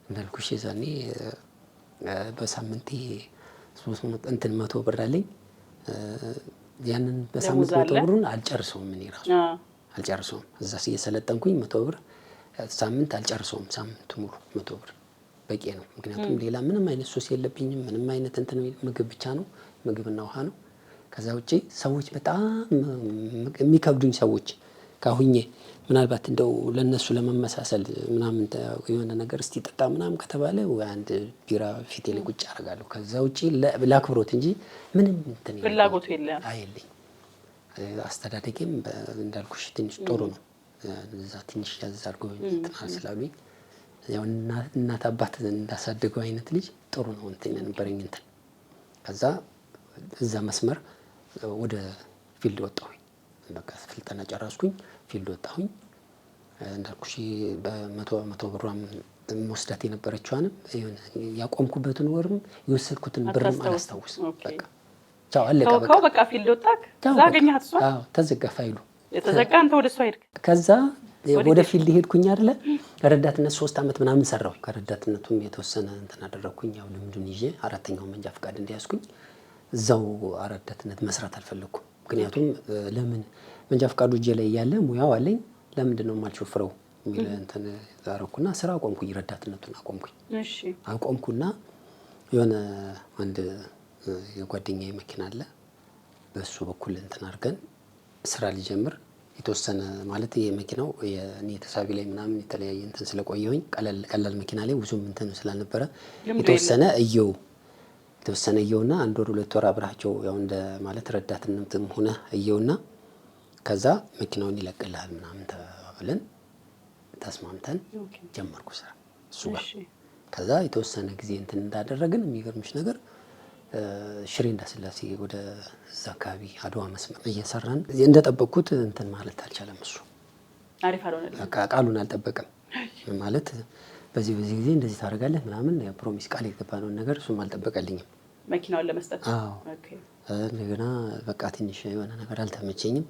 Speaker 1: እንዳልኩሽ የዛኔ በሳምንቴ 100 ብር አለኝ። ያንን በሳምንት 100 ብሩን አልጨርሰውም። እኔ ራሱ አልጨርሰውም። እዛ እየሰለጠንኩኝ 100 ብር ሳምንት አልጨርሰውም። ሳምንት ሙሉ 100 ብር በቂ ነው። ምክንያቱም ሌላ ምንም አይነት ሱስ የለብኝም። ምንም አይነት እንትን ምግብ ብቻ ነው፣ ምግብና ውሃ ነው። ከዛ ውጪ ሰዎች በጣም የሚከብዱኝ ሰዎች ካሁኜ ምናልባት እንደው ለነሱ ለመመሳሰል ምናምን የሆነ ነገር እስቲ ጠጣ ምናምን ከተባለ ወይ አንድ ቢራ ፊቴ ላይ ቁጭ አደርጋለሁ። ከዛ ውጪ ላክብሮት እንጂ ምንም እንትን
Speaker 2: ፍላጎቱ የለም
Speaker 1: አይልኝ። አስተዳደጌም እንዳልኩሽ ትንሽ ጥሩ ነው። እዛ ትንሽ ያዝ አድርጎ እንትን ስላሉኝ ያው እናት አባት እንዳሳደገው አይነት ልጅ ጥሩ ነው እንትን የነበረኝ እንትን። ከዛ እዛ መስመር ወደ ፊልድ ወጣሁኝ። በቃ ስልጠና ጨረስኩኝ፣ ፊልድ ወጣሁኝ። እንዳልኩሽ በ100 ብሯም ወስዳት የነበረችዋንም ያቆምኩበትን ወርም የወሰድኩትን ብርም አላስታውስም። በቃ ቻው አለቀ።
Speaker 2: በቃ ፊልድ ወጣክ ዛገኛት እሷ
Speaker 1: ተዘጋ ፋይሉ
Speaker 2: የተዘጋ አንተ ወደ እሷ ሄድክ።
Speaker 1: ከዛ ወደ ፊልድ ሄድኩኝ አይደለ። ረዳትነት 3 አመት ምናምን ሰራሁኝ። ከረዳትነቱም የተወሰነ እንትን አደረኩኝ። ያው ልምዱን ይዤ 4ኛው መንጃ ፍቃድ እንዲያስኩኝ እዛው ረዳትነት መስራት አልፈለኩም። ምክንያቱም ለምን መንጃ ፍቃዱ እጄ ላይ ያለ ሙያው አለኝ ለምንድን ነው የማልሾፍረው የሚል እንትን አደረኩና ስራ አቆምኩኝ። ረዳትነቱን አቆምኩኝ።
Speaker 2: እሺ
Speaker 1: አቆምኩና የሆነ አንድ የጓደኛዬ መኪና አለ በሱ በኩል እንትን አድርገን ስራ ሊጀምር የተወሰነ ማለት የመኪናው የኔ ተሳቢ ላይ ምናምን የተለያየ እንትን ስለቆየሁኝ ቀላል መኪና ላይ ብዙም እንትን ስላልነበረ የተወሰነ እየውና 1 ወር 2 ወር አብራቸው ያው እንደ ማለት ረዳትነትም ሆነ እየውና ከዛ መኪናውን ይለቅልሃል ምናምን ተባብለን ተስማምተን ጀመርኩ ስራ እሱ ጋር። ከዛ የተወሰነ ጊዜ እንትን እንዳደረግን የሚገርምሽ ነገር ሽሬ እንዳስላሴ ወደ እዛ አካባቢ አድዋ መስመር እየሰራን እንደጠበቅኩት እንትን ማለት አልቻለም። እሱ
Speaker 2: አሪፍ አልሆነልኝም።
Speaker 1: ቃሉን አልጠበቀም ማለት በዚህ ጊዜ እንደዚህ ታደርጋለህ ምናምን ፕሮሚስ ቃል የገባነውን ነገር እሱም አልጠበቀልኝም
Speaker 2: መኪናውን ለመስጠት።
Speaker 1: ኦኬ እንደገና በቃ ትንሽ የሆነ ነገር አልተመቸኝም።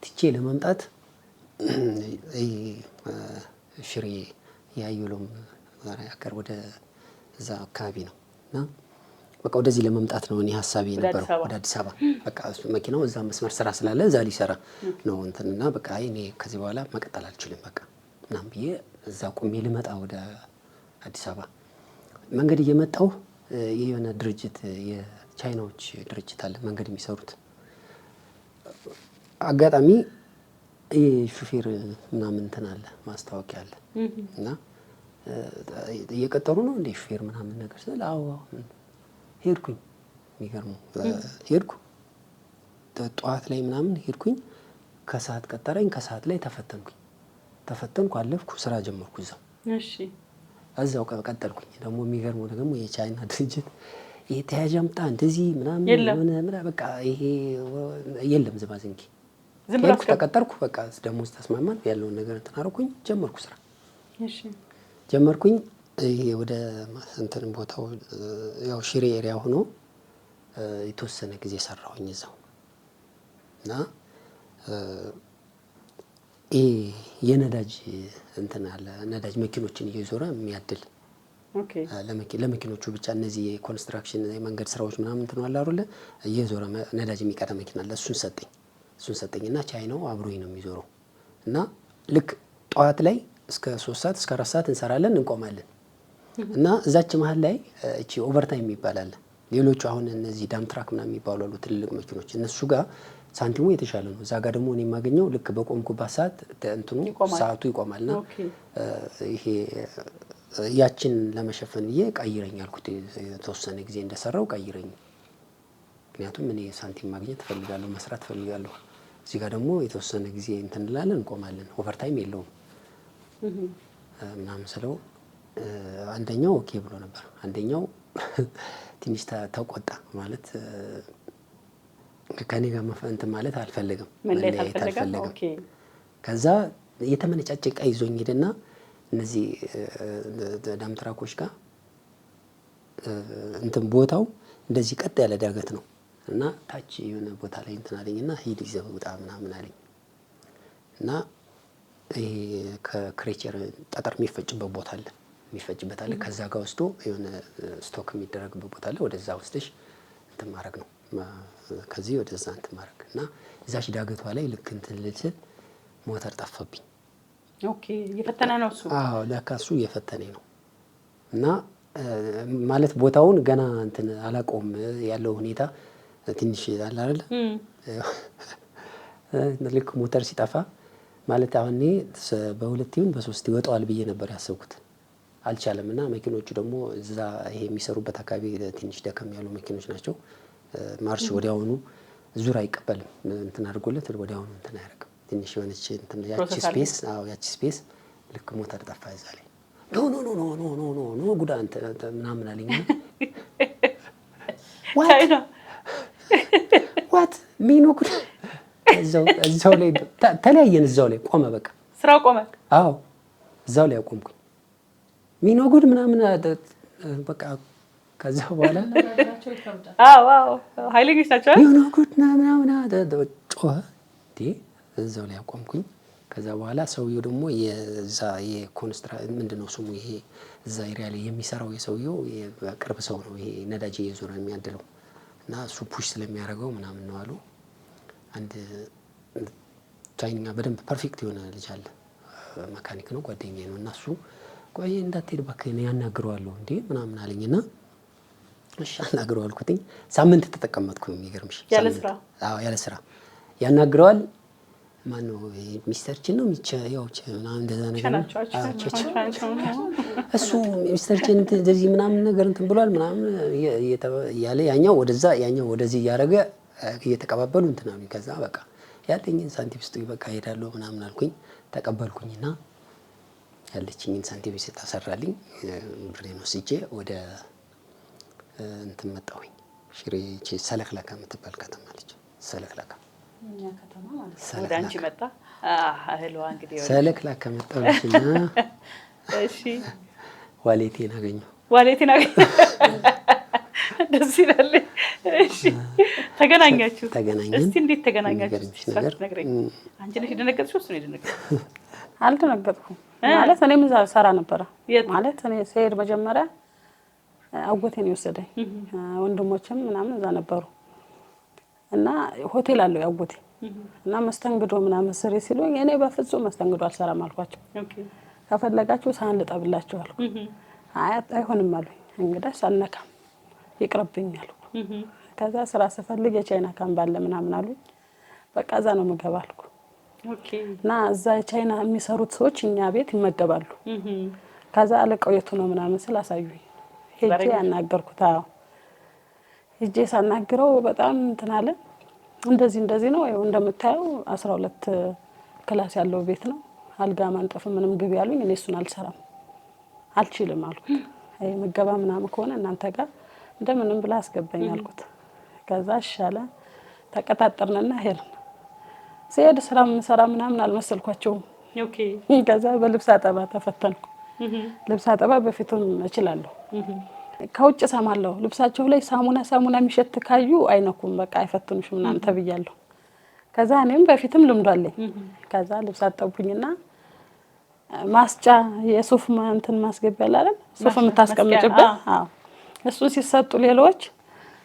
Speaker 1: ትቼ ለመምጣት ሽሬ ያዩሎም ያቀር ወደ እዛ አካባቢ ነው እና በቃ ወደዚህ ለመምጣት ነው እኔ ሐሳቤ የነበረው ወደ አዲስ አበባ። በቃ መኪናው እዛ መስመር ስራ ስላለ እዛ ሊሰራ ነው እንትንና በቃ እኔ ከዚህ በኋላ መቀጠል አልችልም በቃ ምናምን ብዬ እዛ ቆሜ ልመጣ ወደ አዲስ አበባ መንገድ እየመጣሁ የሆነ ድርጅት የቻይናዎች ድርጅት አለ መንገድ የሚሰሩት አጋጣሚ ሹፌር ምናምን እንትን አለ ማስታወቂያ አለ እና እየቀጠሩ ነው እንደ ሹፌር ምናምን ነገር ስለ ሄድኩኝ። የሚገርመው ሄድኩ ጠዋት ላይ ምናምን ሄድኩኝ። ከሰዓት ቀጠረኝ። ከሰዓት ላይ ተፈተንኩ አለፍኩ። ስራ ጀመርኩ እዛው።
Speaker 2: እሺ
Speaker 1: እዛው ቀጠልኩኝ። ደግሞ የሚገርመው ደግሞ የቻይና ድርጅት ይሄ ተያዥ አምጣ እንደዚህ ምናምን ምን በቃ ይሄ የለም ዝባዝንኪ ዝም ብሎ ተቀጠርኩ። በቃ ደሞዝ ተስማማን ያለውን ነገር እንትን አደረኩኝ። ጀመርኩ ስራ።
Speaker 2: እሺ
Speaker 1: ጀመርኩኝ። ይሄ ወደ እንትን ቦታው ያው ሽሬ ኤሪያ ሆኖ የተወሰነ ጊዜ ሰራሁኝ እዛው እና የነዳጅ እንትን አለ ነዳጅ መኪኖችን እየዞረ የሚያድል ለመኪኖቹ ብቻ እነዚህ የኮንስትራክሽን የመንገድ ስራዎች ምናምን እንትን አለ አይደል እየዞረ ነዳጅ የሚቀዳ መኪና አለ። እሱን ሰጠኝና ቻይናው አብሮኝ ነው የሚዞረው እና ልክ ጠዋት ላይ እስከ 3 ሰዓት እስከ 4 ሰዓት እንሰራለን እንቆማለን እና እዛች መሀል ላይ እቺ ኦቨርታይም ይባላል። ሌሎቹ አሁን እነዚህ ዳም ትራክ ምናምን የሚባሉ አሉ ትልልቅ መኪኖች እነሱ ጋር ሳንቲሙ የተሻለ ነው። እዛ ጋር ደግሞ እኔ የማገኘው ልክ በቆምኩባት ሰዓት እንትኑ ሰዓቱ ይቆማልና ይሄ ያችን ለመሸፈን ብዬ ቀይረኝ አልኩት። የተወሰነ ጊዜ እንደሰራው ቀይረኝ። ምክንያቱም እኔ ሳንቲም ማግኘት እፈልጋለሁ፣ መስራት እፈልጋለሁ። እዚህ ጋር ደግሞ የተወሰነ ጊዜ እንትን እንላለን እንቆማለን። ኦቨርታይም የለውም ምናምን ስለው አንደኛው ኦኬ ብሎ ነበር። አንደኛው ትንሽ ተቆጣ። ማለት ከኔ ጋር እንትን ማለት አልፈለግም፣ መለያየት አልፈለግም። ከዛ የተመነጫጨቀ ይዞኝ ሄደና እነዚህ ዳም ትራኮች ጋር እንትን ቦታው እንደዚህ ቀጥ ያለ ዳገት ነው እና ታች የሆነ ቦታ ላይ እንትን አለኝና ሂድ ይዘህ ውጣ ምናምን አለኝ እና ይሄ ከክሬቸር ጠጠር የሚፈጭበት ቦታ አለ ከዛ ጋር ወስዶ የሆነ ስቶክ የሚደረግበት ቦታ አለ። ወደዛ ወስደሽ እንትን ማድረግ ነው ከዚህ ወደዛ እንትን ማድረግ እና እዛሽ ዳገቷ ላይ ልክ እንትን ልል ሞተር ጠፋብኝ።
Speaker 2: ኦኬ እየፈተነ ነው እሱ።
Speaker 1: አዎ ለካ እሱ እየፈተነኝ ነው እና ማለት ቦታውን ገና እንትን አላውቀውም ያለው ሁኔታ ትንሽ አለ አይደል ልክ ሞተር ሲጠፋ ማለት አሁን እኔ በ2 ይሁን በ3 ይወጣዋል ብዬ ነበር ያሰብኩት። አልቻለም እና መኪኖቹ ደግሞ እዛ ይሄ የሚሰሩበት አካባቢ ትንሽ ደከም ያሉ መኪኖች ናቸው። ማርሽ ወዲያውኑ ዙር አይቀበልም እንትን አድርጎለት ወዲያውኑ እንትን አያደርግም። ትንሽ የሆነች እንትን ያቺ ስፔስ ልክ ሞተር ጠፋ እዛ ላይ ኖ ጉዳ እንትን ምናምን አለኝ። ዋት ሚኖ ጉዳ እዛው ላይ ተለያየን። እዛው ላይ ቆመ፣ በቃ
Speaker 2: ስራው ቆመ።
Speaker 1: አዎ እዛው ላይ አቆምኩኝ። ሚኖ ጉድ ምናምን በቃ ከዛ በኋላ
Speaker 2: ኃይለኞች ናቸው።
Speaker 1: ሚኖ ጉድ ምናምን ጮኸ። እዛው ላይ አቆምኩኝ። ከዛ በኋላ ሰውየው ደግሞ የዛ ምንድነው ስሙ ይሄ እዛ ኤሪያ ላይ የሚሰራው የሰውየው ቅርብ ሰው ነው። ይሄ ነዳጅ እየዞረ የሚያድለው እና እሱ ፑሽ ስለሚያደርገው ምናምን ነው አሉ። አንድ ቻይኛ በደንብ ፐርፌክት የሆነ ልጅ አለ፣ መካኒክ ነው፣ ጓደኛዬ ነው። እና እሱ ቆይ እንዳትሄድ እባክህ ያናግረዋለሁ እንዴ ምናምን አለኝና እሺ አናግረው አልኩትኝ። ሳምንት ተጠቀመጥኩ የሚገርምሽ።
Speaker 2: ያለ ስራ?
Speaker 1: አዎ ያለ ስራ ያናግረዋል። ማን ነው ሚስተር ቺን ነው ያው ምናምን እንደዛ ነገር እሱ ሚስተር ቺን እንደዚህ ምናምን ነገር እንትን ብሏል ምናምን ያለ ያኛው ወደዛ ያኛው ወደዚህ ያረገ እየተቀባበሉ እንትን አሉኝ። ከዛ በቃ ያለኝን ሳንቲም ስጡኝ በቃ ሄዳለሁ ምናምን አልኩኝ። ተቀበልኩኝና ያለችኝን ሳንቲም ስታሰራልኝ ብሬን ወስጄ ወደ እንትን መጣሁኝ። ሽሬ ሰለክለካ የምትባል ከተማ አለች። ሰለክለካ
Speaker 2: እኛ ከተማ ማለት ነው። ወደ አንቺ መጣ አህልዋ እንግዲህ
Speaker 1: ሰለክለካ መጣሁና
Speaker 2: እሺ
Speaker 1: ዋሌቴን አገኘሁ።
Speaker 2: ደስ ይላል። እሺ ተገናኛችሁ?
Speaker 1: ተገናኘን።
Speaker 2: እስቲ እንዴት ተገናኛችሁ? ነግረኝ። አንቺ ነሽ የደነገጥሽው? እሱ ነው የደነገጥሽው?
Speaker 3: አልደነገጥኩም። ማለት እኔም እዛ ሰራ ነበረ። ማለት እኔ ስሄድ መጀመሪያ አጎቴን የወሰደኝ ወንድሞችም ምናምን እዛ ነበሩ እና ሆቴል አለው ያጎቴ እና መስተንግዶ ምናምን ስሪ ሲሉኝ እኔ በፍጹም መስተንግዶ አልሰራም አልኳቸው። ከፈለጋችሁ ሳህን ልጠብላችሁ አልኩ። አይሆንም አሉኝ። እንግዲህ ሳልነካም ይቅርብኝ አልኩ። ከዛ ስራ ስፈልግ የቻይና ካምባለ ምናምን አሉኝ። በቃ እዛ ነው የምገባ አልኩ። እና እዛ ቻይና የሚሰሩት ሰዎች እኛ ቤት ይመገባሉ። ከዛ አለቃው የቱ ነው ምናምን ስላሳዩኝ ሄጄ ያናገርኩት። አዎ ሄጄ ሳናግረው በጣም እንትን አለ። እንደዚህ ነው ያው እንደምታየው 12 ክላስ ያለው ቤት ነው። አልጋ ማንጠፍ ምንም ግብ ያሉኝ። እኔ እሱን አልችልም አልኩት። አይ መገባ ምናምን ከሆነ እናንተ ጋር እንደምንም ብላ አስገባኝ አልኩት። ከዛ ሻለ ተቀጣጣርነና ሄድን። ሲሄድ ስራ ምሰራ ምናምን አልመሰልኳቸውም። ከዛ በልብስ አጠባ ተፈተንኩ። ልብስ አጠባ በፊቱም እችላለሁ። ከውጭ ሰማለሁ ልብሳቸው ላይ ሳሙና የሚሸት ካዩ አይነኩም በቃ አይፈትኑሽ ምናምን ተብያለሁ። ከዛ እኔም በፊትም ልምዱ አለኝ። ከዛ ልብስ አጠቡኝና ማስጫ የሱፍ እንትን ማስገቢያ አይደል ሱፍ የምታስቀምጭበት አዎ እሱን ሲሰጡ ሌሎች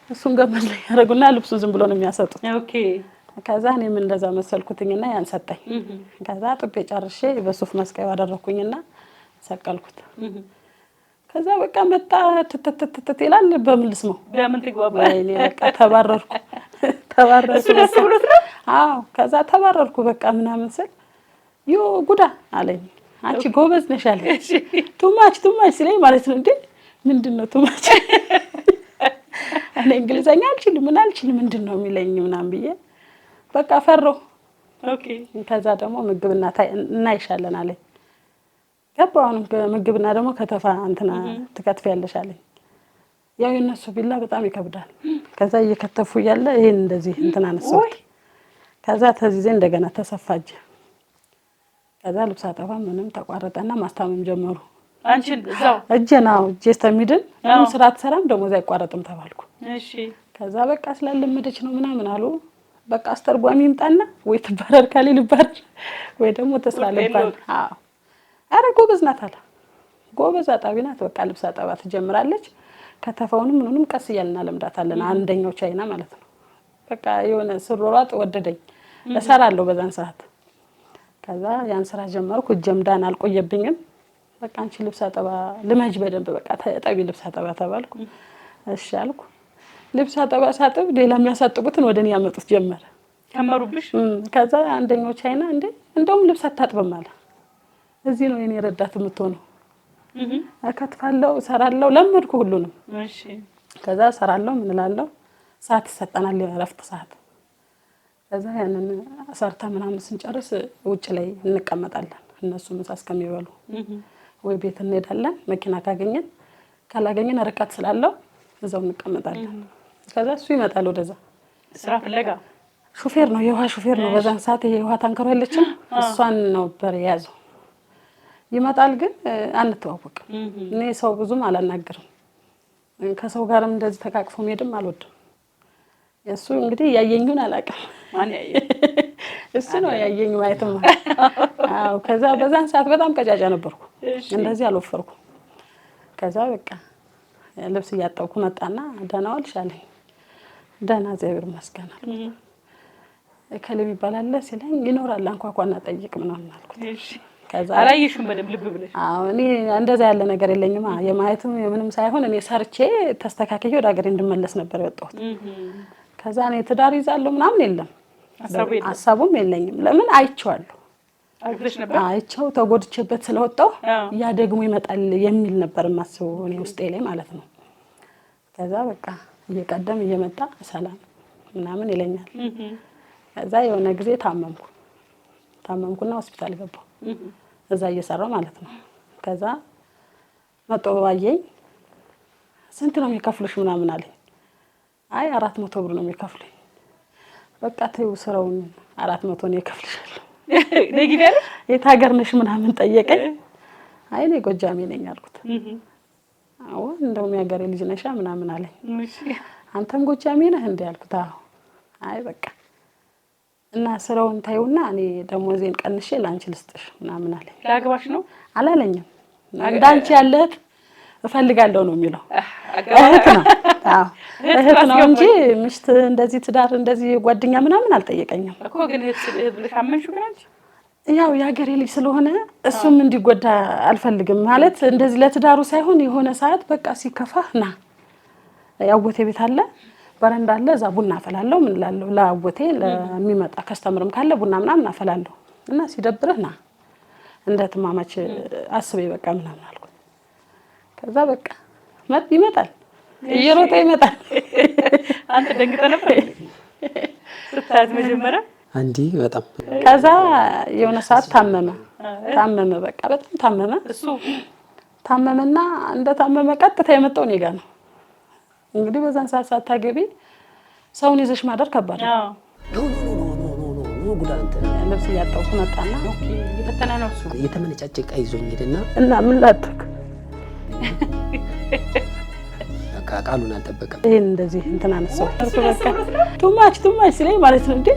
Speaker 3: እሱን ገመድ ላይ ያረጉና ልብሱን ዝም ብሎ ነው የሚያሰጡት። ከዛ እኔም እንደዛ መሰልኩትኝና ያን ሰጠኝ። ከዛ ጥቤ ጨርሼ በሱፍ መስቀያ አደረኩኝና ሰቀልኩት። ከዛ በቃ መጣ ተተተተ ይላል። በምን ልስመው
Speaker 2: በምን ትግባባ?
Speaker 3: እኔ በቃ ተባረርኩ። አዎ ከዛ ተባረርኩ በቃ ምናምን ስል ዮ ጉዳ አለኝ። አንቺ ጎበዝ ነሽ አለኝ። ቱማች ሲለኝ ማለት ነው እንዴ ምንድነው ቱማች? እኔ እንግሊዘኛ አልችልም ምንድነው የሚለኝ ምናምን ብዬ በቃ ፈራሁ። ከዛ ደግሞ ምግብና እናይሻለን አለኝ። ገባውን ምግብና ደግሞ ከተፋ እንትና ትከትፊያለሽ አለኝ። ያው የነሱ ቢላ በጣም ይከብዳል። ከዛ እየከተፉ ያለ ይሄን እንደዚህ እንትና ነሰው። ከዛ ተዚዜ እንደገና ተሰፋጀ። ከዛ ልብስ አጠባ ምንም ተቋረጠና ማስታመም ጀመሩ።
Speaker 2: አንቺን እዛው
Speaker 3: እጄናው ጀስተሚድን ምንም ስራ አትሰራም ደሞዝ አይቋረጥም ተባልኩ።
Speaker 2: እሺ ከዛ
Speaker 3: በቃ ስላለመደች ነው ምናምን አሉ። በቃ አስተርጓሚ ይምጣና ወይ ተባረር ካለ ልባር ወይ ደግሞ ተስላለባል። አዎ አረ ጎበዝ ናት አለ። ጎበዝ አጣቢ ናት። በቃ ልብስ አጠባ ትጀምራለች። ከተፋውንም ምኑንም ቀስ እያልና ለምዳታለን። አንደኛው ቻይና ማለት ነው። በቃ የሆነ ስሮሯጥ ወደደኝ። እሰራለሁ በዛን ሰዓት። ከዛ ያን ስራ ጀመርኩ። ጀምዳን አልቆየብኝም። በቃ አንቺ ልብስ አጠባ ልመጅ በደንብ በቃ ተጠቢ ልብስ አጠባ ተባልኩ። እሺ አልኩ። ልብስ አጠባ ሳጥብ ሌላ የሚያሳጥቡትን ወደኔ ያመጡት ጀመረ።
Speaker 2: ከመሩብሽ?
Speaker 3: ከዛ አንደኛው ቻይና እንደውም ልብስ አታጥብም አለ። እዚህ ነው የኔ ረዳት የምትሆነው። አከትፋለሁ ሰራለሁ ለምድኩ ሁሉንም።
Speaker 2: እሺ
Speaker 3: ከዛ ሰራለሁ ምን እላለሁ ሰዓት ይሰጣናል የረፍት ሰዓት። ከዛ ያንን ሰርታ ምናምን ስንጨርስ ውጭ ላይ እንቀመጣለን። እነሱ ምሳ እስከሚበሉ ወይ ቤት እንሄዳለን። መኪና ካላገኘን ርቀት ስላለው እዛው እንቀመጣለን። ከዛ እሱ ይመጣል ወደዛ
Speaker 2: ስራ ፍለጋ።
Speaker 3: ሹፌር ነው የውሃ ሹፌር ነው። በዛን ሰዓት የውሃ ታንከር ያለችው እሷን ነበር የያዘው። ይመጣል ግን አንተዋወቅም። እኔ ሰው ብዙም አላናግርም። ከሰው ጋርም እንደዚህ ተቃቅፎ መሄድም አልወድም። እሱ እንግዲህ ያየኝን አላውቅም።
Speaker 2: ማን ያየ?
Speaker 3: እሱ ነው ያየኝ ማየትም። አዎ ከዛ በዛን ሰዓት በጣም ቀጫጫ ነበርኩ። እንደዚህ አልወፈርኩም። ከዛ በቃ ልብስ እያጠብኩ መጣና ደህና ዋልሽ አለኝ። ደህና እግዚአብሔር ይመስገን አልኩት። ከለም ይባላል ሲለኝ ይኖራል አንኳኳና ጠይቅ ምናምን አልኩት። ከዛ
Speaker 2: አላየሽም በደምብ ልብ ብለሽ?
Speaker 3: አዎ እኔ እንደዛ ያለ ነገር የለኝም። የማየትም የምንም ሳይሆን እኔ ሰርቼ ተስተካክዬ ወደ ሀገሬ እንድመለስ ነበር የወጣሁት። ከዛ እኔ ትዳር ይዛለሁ ምናምን የለም ሀሳቡም የለኝም። ለምን አይቼዋለሁ፣ አይቼው ተጎድቼበት ስለወጣሁ ያ ደግሞ ይመጣል የሚል ነበር የማስበው እኔ ውስጤ ላይ ማለት ነው። ከዛ በቃ እየቀደም እየመጣ ሰላም ምናምን ይለኛል። ከዛ የሆነ ጊዜ ታመምኩና ሆስፒታል ገባሁ፣ እዛ እየሰራሁ ማለት ነው። ከዛ መጦ ባየኝ ስንት ነው የሚከፍሉሽ ምናምን አለኝ። አይ 400 ብር ነው የሚከፍሉኝ። በቃ ተይው ስራውን 400 ነው ይከፍልሻለሁ።
Speaker 2: ነግይደር
Speaker 3: የት ሀገር ነሽ ምናምን ጠየቀኝ። አይ እኔ ጎጃሜ ነኝ አልኩት። አዎ እንደውም የሀገሬ ልጅ ነሻ ምናምን አለኝ። አንተም ጎጃሜ ነህ እንዴ አልኩት። አዎ። አይ በቃ እና ስራውን ታዩና እኔ ደሞዜን ቀንሼ ላንቺ ልስጥሽ ምናምን አለኝ።
Speaker 2: ላግባሽ ነው
Speaker 3: አላለኝም። እንዳንቺ ያለህ እፈልጋለሁ ነው የሚለው። እህት ነው። አዎ እህት ነው እንጂ ምሽት እንደዚህ ትዳር እንደዚህ ጓደኛ ምናምን አልጠየቀኝም
Speaker 2: እኮ። ግን እህት ብለሽ አመንሽው? ግን አንቺ
Speaker 3: ያው የሀገሬ ልጅ ስለሆነ እሱም እንዲጎዳ አልፈልግም ማለት እንደዚህ ለትዳሩ ሳይሆን የሆነ ሰዓት በቃ ሲከፋህ ና ያጎቴ ቤት አለ በረንዳ አለ፣ እዛ ቡና አፈላለሁ ምን እላለሁ ለአጎቴ ለሚመጣ ከስተምርም ካለ ቡና ምናምን አፈላለሁ እና ሲደብርህ ና እንደ ትማማች አስቤ በቃ ምናምን አልኩት። ከዛ በቃ ይመጣል እየሮጠ ይመጣል።
Speaker 2: አንተ ደንግጠህ ነበር ስታያት መጀመሪያ?
Speaker 1: አንዲ በጣም
Speaker 3: ከዛ የሆነ ሰዓት ታመመ በቃ በጣም ታመመ።
Speaker 2: እሱ
Speaker 3: ታመመና እንደ ታመመ ቀጥታ የመጣው እኔ ጋር ነው። እንግዲህ በዛን ሰዓት ሳታገቢ ሰውን ይዘሽ ማደር ከባድ ነው።
Speaker 1: ኖ ጉዳንተ
Speaker 3: ልብስ እያጠብኩ መጣና
Speaker 2: የፈተና ነው እሱ
Speaker 1: የተመነጫጨቀ ይዞኝ ሄደና
Speaker 3: እና ምን ላድርግ
Speaker 1: ቃሉን አልጠበቀም።
Speaker 3: ይሄን እንደዚህ እንትን አነሳው በቃ ቱማች ሲለኝ ማለት ነው እንዴ